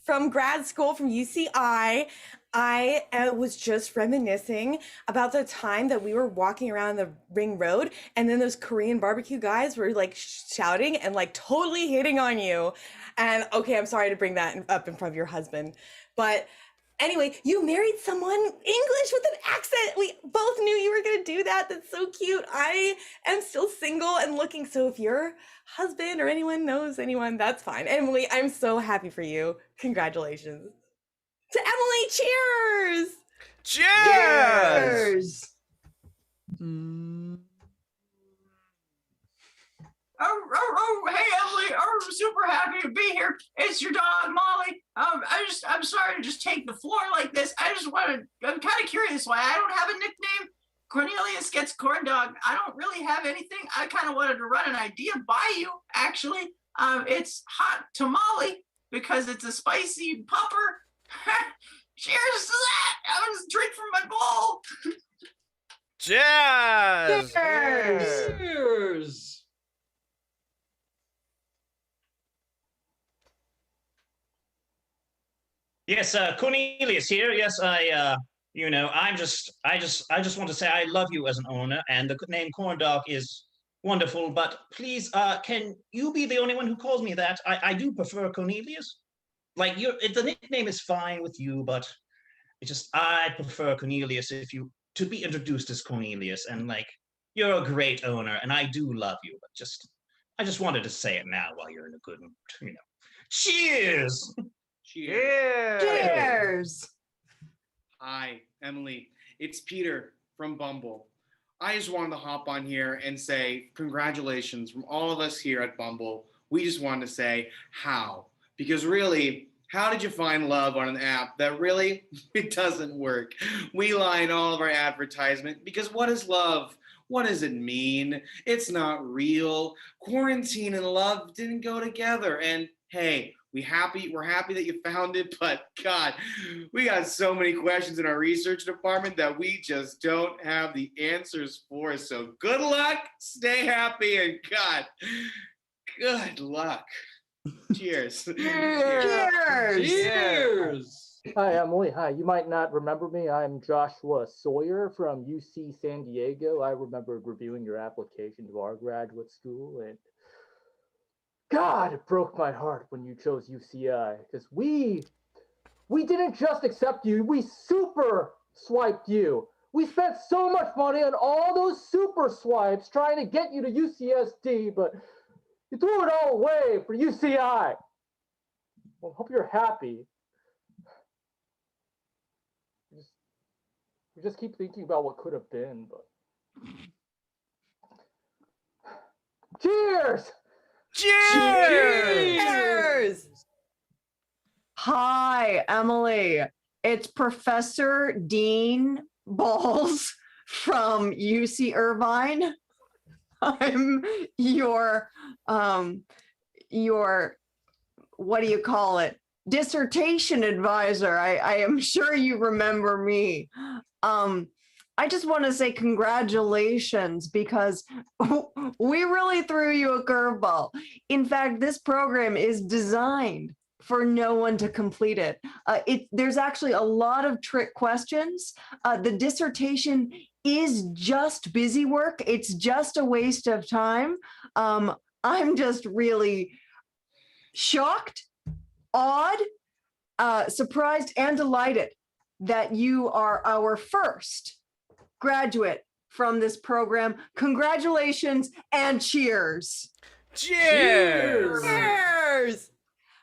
from grad school from UCI. I was just reminiscing about the time that we were walking around the ring road and then those Korean barbecue guys were like shouting and like totally hitting on you. And okay, I'm sorry to bring that up in front of your husband, but anyway, you married someone English with an accent. We both knew you were going to do that. That's so cute. I am still single and looking. So if your husband or anyone knows anyone, that's fine. Emily, I'm so happy for you. Congratulations. To Emily, cheers! Cheers! Hey Emily, I'm super happy to be here. It's your dog Molly. I'm sorry to just take the floor like this. I'm kind of curious why I don't have a nickname. Cornelius gets corn dog. I don't really have anything. I kind of wanted to run an idea by you, actually. It's hot tamale because it's a spicy pupper. Cheers to that! I'm gonna drink from my bowl. Cheers! Cheers! Yes, Cornelius here. Yes, I just want to say I love you as an owner, and the name Corn Dog is wonderful. But please, can you be the only one who calls me that? I do prefer Cornelius. Like the nickname is fine with you, but I prefer Cornelius to be introduced as Cornelius, and like you're a great owner, and I do love you. But I just wanted to say it now while you're in a good mood. Cheers. Cheers. Cheers. Hi, Emily. It's Peter from Bumble. I just wanted to hop on here and say congratulations from all of us here at Bumble. We just wanted to say how. Because really, how did you find love on an app that really, it doesn't work? We lie in all of our advertisement because what is love? What does it mean? It's not real. Quarantine and love didn't go together. And hey, we're happy that you found it, but God, we got so many questions in our research department that we just don't have the answers for. So good luck, stay happy, and God, good luck. Cheers. Cheers. Cheers. Hi, Emily. Hi. You might not remember me. I'm Joshua Sawyer from UC San Diego. I remember reviewing your application to our graduate school, and God, it broke my heart when you chose UCI because we didn't just accept you, we super swiped you. We spent so much money on all those super swipes trying to get you to UCSD, but you threw it all away for UCI. Well, hope you're happy. We just keep thinking about what could have been, but cheers! Cheers! Hi, Emily. It's Professor Dean Balls from UC Irvine. I'm your what do you call it? Dissertation advisor. I am sure you remember me. I just want to say congratulations because we really threw you a curveball. In fact, this program is designed for no one to complete it. There's actually a lot of trick questions. The dissertation is just busy work. It's just a waste of time. I'm just really shocked, awed, surprised, and delighted that you are our first graduate from this program. Congratulations and cheers. Cheers! Cheers!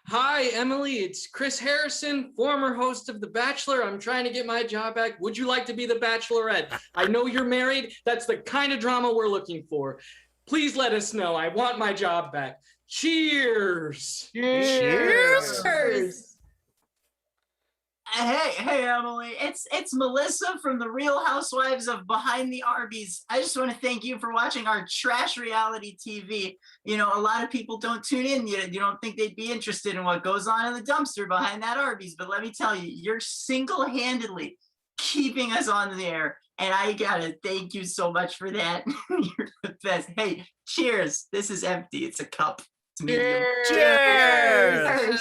Hi, Emily. It's Chris Harrison, former host of The Bachelor. I'm trying to get my job back. Would you like to be the Bachelorette? I know you're married. That's the kind of drama we're looking for. Please let us know. I want my job back. Cheers! Cheers! Cheers! Hey, Emily. It's Melissa from the Real Housewives of Behind the Arby's. I just want to thank you for watching our trash reality TV. You know, a lot of people don't tune in. You don't think they'd be interested in what goes on in the dumpster behind that Arby's. But let me tell you, you're single-handedly keeping us on the air. And I gotta thank you so much for that. You're the best. Hey, cheers. This is empty. It's a cup. It's medium. Cheers!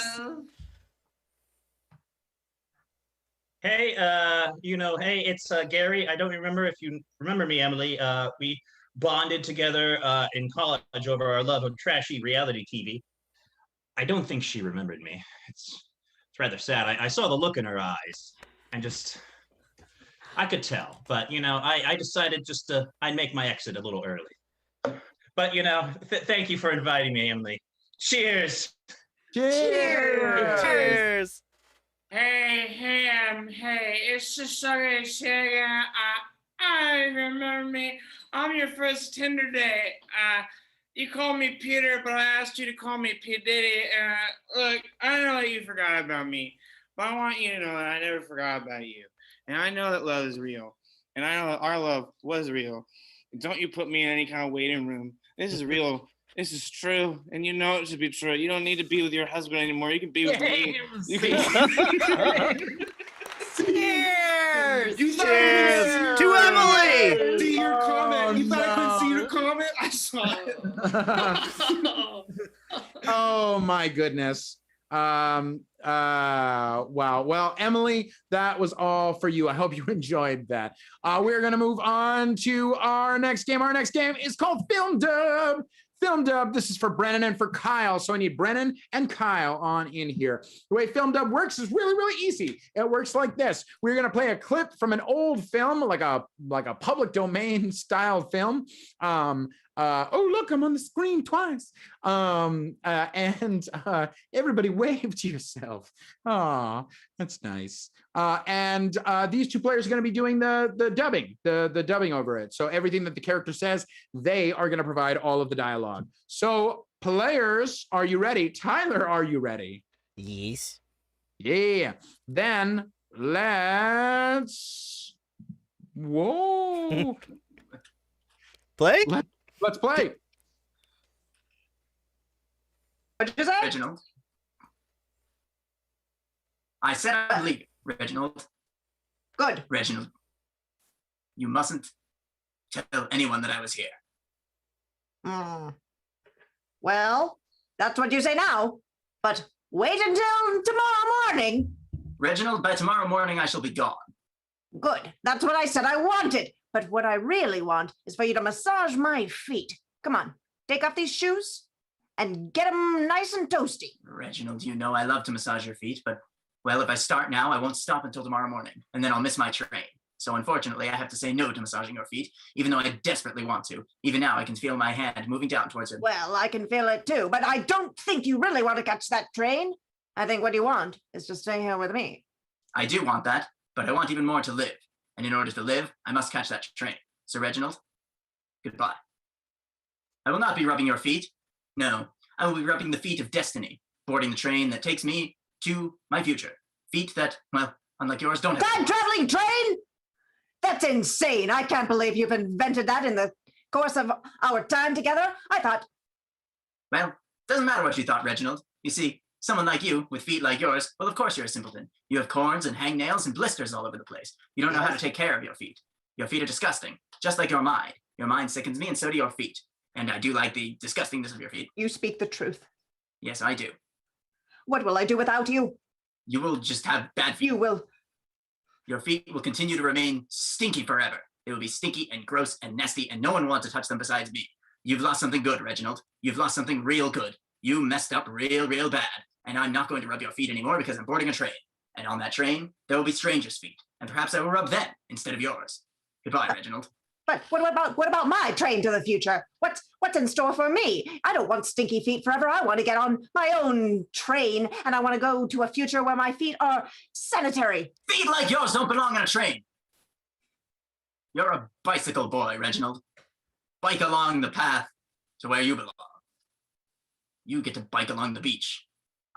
Hey, hey, it's Gary. I don't remember if you remember me, Emily. We bonded together in college over our love of trashy reality TV. I don't think she remembered me. It's rather sad. I saw the look in her eyes and I could tell. But, I decided I'd make my exit a little early. But, thank you for inviting me, Emily. Cheers! Cheers! Cheers! Hey, it's just sorry to say again. I remember me. I'm your first Tinder date. You called me Peter, but I asked you to call me P. Diddy. Look, I know that you forgot about me, but I want you to know that I never forgot about you. And I know that love is real. And I know that our love was real. And don't you put me in any kind of waiting room. This is real. This is true, and you know it should be true. You don't need to be with your husband anymore. You can be with me. You can... Cheers! Cheers to Emily! See your comment. You thought I couldn't see your comment? I saw it. Oh my goodness. Wow. Well, Emily, that was all for you. I hope you enjoyed that. We're going to move on to our next game. Our next game is called Film Dub. Film Dub, this is for Brenan and for Kyle. So I need Brenan and Kyle on in here. The way Film Dub works is really, really easy. It works like this. We're going to play a clip from an old film, like a public domain style film. Oh, look, I'm on the screen twice. And everybody wave to yourself. Oh, that's nice. And these two players are going to be doing the dubbing, the dubbing over it. So everything that the character says, they are going to provide all of the dialogue. So players, are you ready? Tyler, are you ready? Yes. Yeah. Then let's... Whoa. Play? Let's play. What is that? Reginald. I said I'd leave, Reginald. Good, Reginald. You mustn't tell anyone that I was here. Well, that's what you say now, but wait until tomorrow morning. Reginald, by tomorrow morning, I shall be gone. Good. That's what I said I wanted. But what I really want is for you to massage my feet. Come on, take off these shoes and get them nice and toasty. Reginald, you know I love to massage your feet, but, well, if I start now, I won't stop until tomorrow morning, and then I'll miss my train. So unfortunately, I have to say no to massaging your feet, even though I desperately want to. Even now, I can feel my hand moving down towards it. Well, I can feel it too, but I don't think you really want to catch that train. I think what you want is to stay here with me. I do want that, but I want even more to live. And in order to live, I must catch that train. So Reginald, goodbye. I will not be rubbing your feet. No, I will be rubbing the feet of destiny, boarding the train that takes me to my future. Feet that, well, unlike yours, don't have... Time-traveling train? That's insane. I can't believe you've invented that in the course of our time together. I thought... Well, doesn't matter what you thought, Reginald. You see, someone like you, with feet like yours, well, of course you're a simpleton. You have corns and hangnails and blisters all over the place. You don't know how to take care of your feet. Your feet are disgusting, just like your mind. Your mind sickens me, and so do your feet. And I do like the disgustingness of your feet. You speak the truth. Yes, I do. What will I do without you? You will just have bad feet. You will. Your feet will continue to remain stinky forever. They will be stinky and gross and nasty, and no one wants to touch them besides me. You've lost something good, Reginald. You've lost something real good. You messed up real bad. And I'm not going to rub your feet anymore because I'm boarding a train. And on that train, there will be strangers' feet. And perhaps I will rub them instead of yours. Goodbye, Reginald. But what about my train to the future? What's in store for me? I don't want stinky feet forever. I want to get on my own train, and I want to go to a future where my feet are sanitary. Feet like yours don't belong on a train. You're a bicycle boy, Reginald. Bike along the path to where you belong. You get to bike along the beach.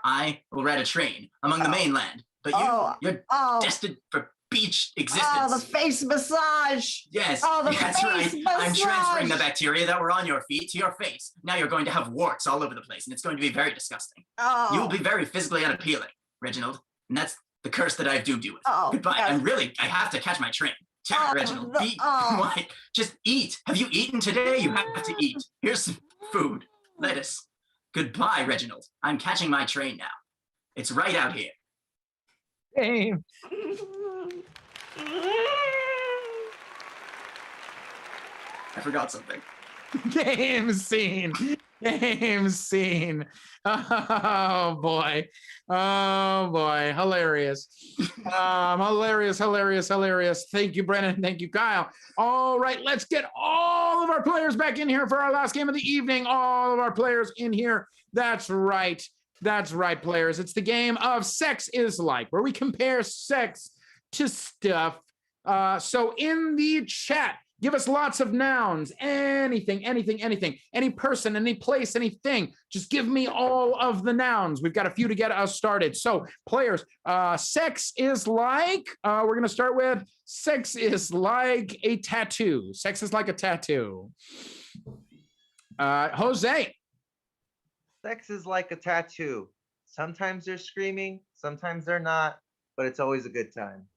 I will ride a train among the mainland, but you're destined for beach existence. Oh, the face massage. Yes, the that's right. face massage. I'm transferring the bacteria that were on your feet to your face. Now you're going to have warts all over the place, and it's going to be very disgusting. Oh. You will be very physically unappealing, Reginald, and that's the curse that I've doomed you with. Oh, goodbye. yes. And really, I have to catch my train. Reginald, why? Just eat. Have you eaten today? You have to eat. Here's some food. Lettuce. Goodbye, Reginald. I'm catching my train now. It's right out here. Game. I forgot something. Game scene. Game scene. Oh boy. Oh boy. Hilarious. Hilarious. Thank you, Brenan. Thank you, Kyle. All right, let's get all of our players back in here for our last game of the evening. All of our players in here. That's right. That's right, players. It's the game of Sex is Like, where we compare sex to stuff. So in the chat, give us lots of nouns, anything, any person, any place, anything. Just give me all of the nouns. We've got a few to get us started. So players, sex is like, we're going to start with sex is like a tattoo. Sex is like a tattoo. Jose. Sex is like a tattoo. Sometimes they're screaming, sometimes they're not, but it's always a good time.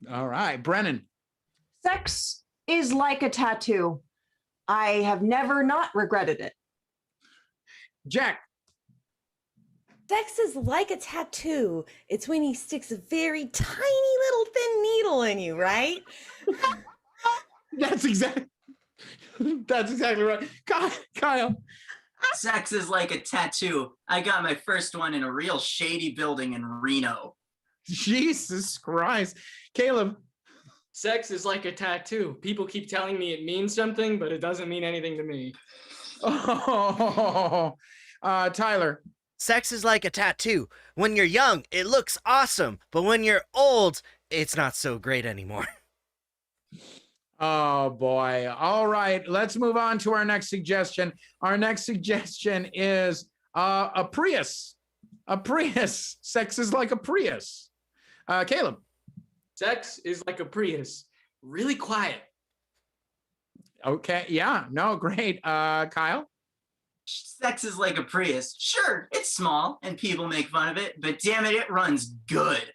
All right, Brenan. Sex is like a tattoo. I have never not regretted it. Jack. Sex is like a tattoo. It's when he sticks a very tiny little thin needle in you, right? That's exactly right. Kyle. Sex is like a tattoo. I got my first one in a real shady building in Reno. Jesus Christ. Caleb. Sex is like a tattoo. People keep telling me it means something, but it doesn't mean anything to me. Oh, Tyler. Sex is like a tattoo. When you're young, it looks awesome, but when you're old, it's not so great anymore. Oh boy. All right, let's move on to our next suggestion. Our next suggestion is a Prius. A Prius. Sex is like a Prius. Caleb. Sex is like a Prius. Really quiet. Okay, yeah, no, great. Kyle? Sex is like a Prius. Sure, it's small and people make fun of it, but damn it runs good.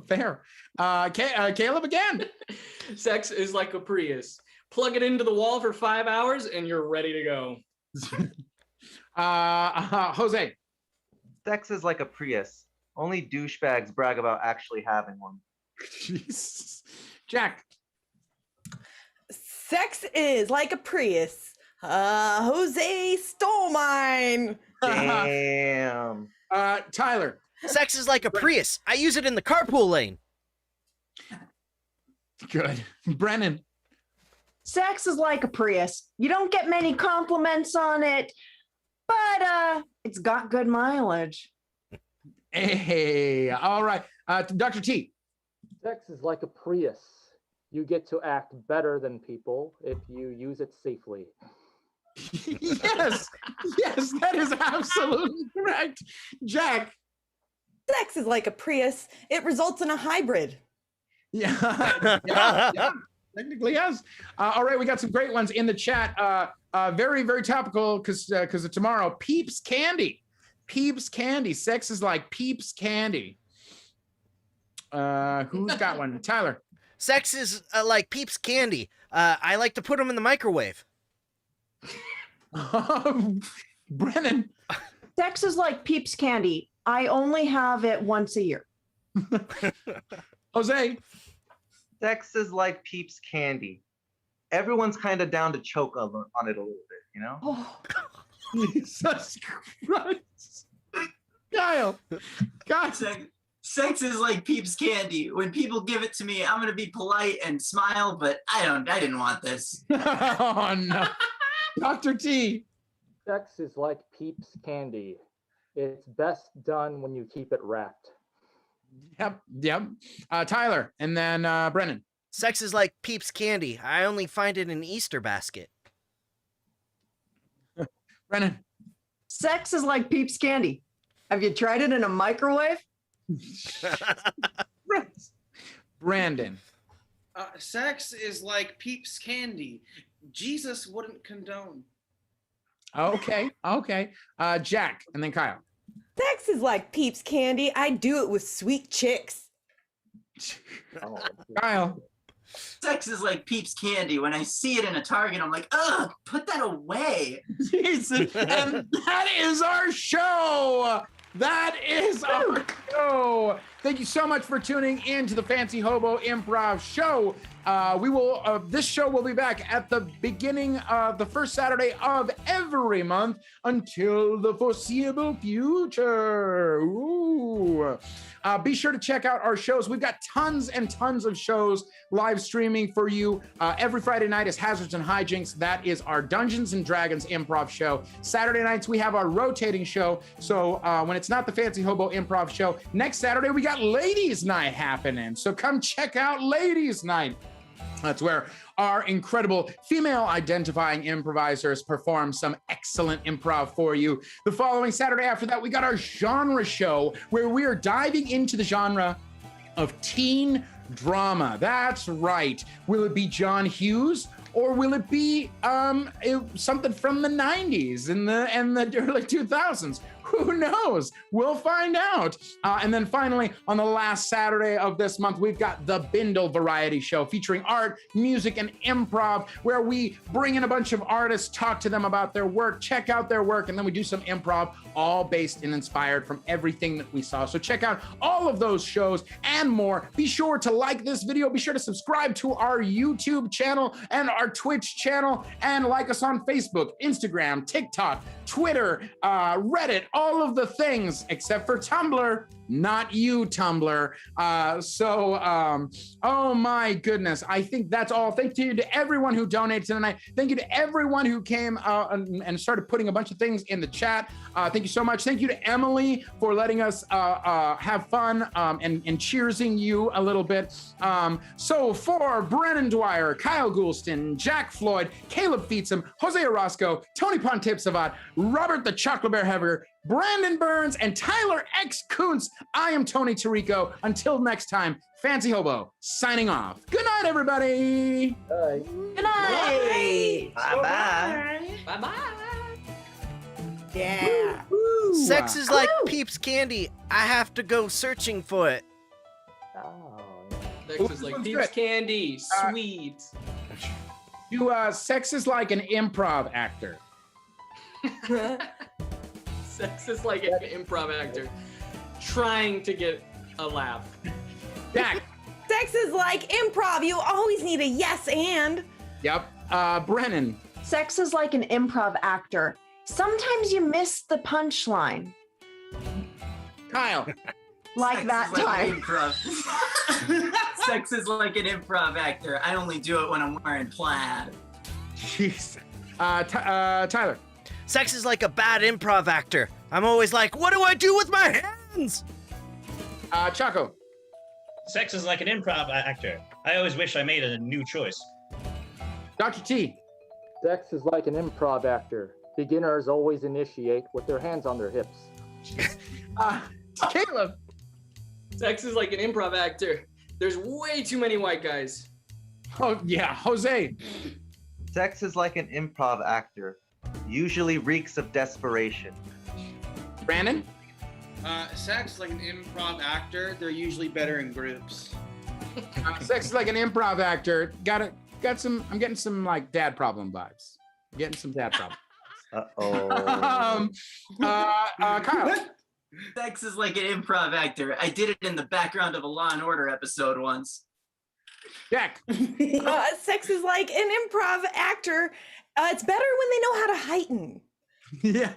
Fair. Caleb again. Sex is like a Prius. Plug it into the wall for 5 hours and you're ready to go. Jose. Sex is like a Prius. Only douchebags brag about actually having one. Jeez. Jack. Sex is like a Prius. Jose stole mine. Damn. Tyler. Sex is like a Prius. I use it in the carpool lane. Good. Brenan. Sex is like a Prius. You don't get many compliments on it, but it's got good mileage. Hey, all right. Dr. T. Sex is like a Prius. You get to act better than people if you use it safely. Yes, yes, that is absolutely correct. Jack. Sex is like a Prius. It results in a hybrid. Yeah, yeah, technically yes. All right, we got some great ones in the chat. Very, very topical because of tomorrow. Peeps candy. Peeps candy. Sex is like Peeps candy. Who's got one? Tyler. Sex is like Peeps candy. I like to put them in the microwave. Brenan. Sex is like Peeps candy. I only have it once a year. Jose. Sex is like Peeps candy. Everyone's kind of down to choke on it a little bit, you know? Oh. Jesus Christ. Kyle. God. Sex is like Peeps candy. When people give it to me, I'm gonna be polite and smile, but I didn't want this. Oh no. Dr. T. Sex is like Peeps candy. It's best done when you keep it wrapped. Yep. Tyler, and then Brenan. Sex is like Peeps candy. I only find it in Easter basket. Brenan. Sex is like Peeps candy. Have you tried it in a microwave? Brandon. Sex is like Peeps candy. Jesus wouldn't condone. Okay. Jack, and then Kyle. Sex is like Peeps candy. I do it with sweet chicks. Kyle. Sex is like Peeps candy. When I see it in a Target, I'm like, ugh, put that away. Jesus. And that is our show. That is our show. Thank you so much for tuning in to the Fancy Hobo Improv Show. This show will be back at the beginning of the first Saturday of every month until the foreseeable future. Ooh. Be sure to check out our shows. We've got tons and tons of shows live streaming for you. Every Friday night is Hazards and Hijinks. That is our Dungeons and Dragons improv show. Saturday nights, we have our rotating show. So when it's not the Fancy Hobo Improv Show, next Saturday, we got Ladies Night happening. So come check out Ladies Night. That's where our incredible female identifying improvisers perform some excellent improv for you. The following Saturday after that, we got our genre show where we are diving into the genre of teen drama. That's right. Will it be John Hughes? Or will it be something from the 90s and the early 2000s? Who knows? We'll find out. And then finally, on the last Saturday of this month, we've got the Bindle Variety Show featuring art, music, and improv, where we bring in a bunch of artists, talk to them about their work, check out their work, and then we do some improv, all based and inspired from everything that we saw. So check out all of those shows and more. Be sure to like this video. Be sure to subscribe to our YouTube channel and our Twitch channel, and like us on Facebook, Instagram, TikTok, Twitter, Reddit, all of the things except for Tumblr. Not you, Tumblr. Oh my goodness. I think that's all. Thank you to everyone who donated tonight. Thank you to everyone who came and started putting a bunch of things in the chat. Thank you so much. Thank you to Emily for letting us have fun and cheersing you a little bit. So for Brenan Dwyer, Kyle Goulston, Jack Floyd, Caleb Fietsam, Jose Orozco, Tony Phonethibsavads, Robert the Chocolate Bear Heger, Brandon Burns, and Tyler X. Koontz, I am Tony Torrico. Until next time, Fancy Hobo, signing off. Good night, everybody. Bye. Good night. Bye-bye. Bye-bye. Yeah. Sex is like Peeps candy. I have to go searching for it. Oh. Sex is like Peeps candy. Sweet. Sex is like an improv actor. Sex is like an improv actor trying to get a laugh. Jack. Sex is like improv. You always need a yes and. Yep. Brenan. Sex is like an improv actor. Sometimes you miss the punchline. Kyle. Like that time. Sex is like an improv actor. I only do it when I'm wearing plaid. Jeez. Tyler. Sex is like a bad improv actor. I'm always like, what do I do with my hands? Chaco. Sex is like an improv actor. I always wish I made a new choice. Dr. T. Sex is like an improv actor. Beginners always initiate with their hands on their hips. Caleb. Sex is like an improv actor. There's way too many white guys. Oh, yeah. Jose. Sex is like an improv actor. Usually reeks of desperation. Brandon. Sex is like an improv actor. They're usually better in groups. Sex is like an improv actor. I'm getting some like dad problem vibes. Getting some dad problem. Kyle. Sex is like an improv actor. I did it in the background of a Law and Order episode once. Jack. Sex is like an improv actor. It's better when they know how to heighten. Yeah.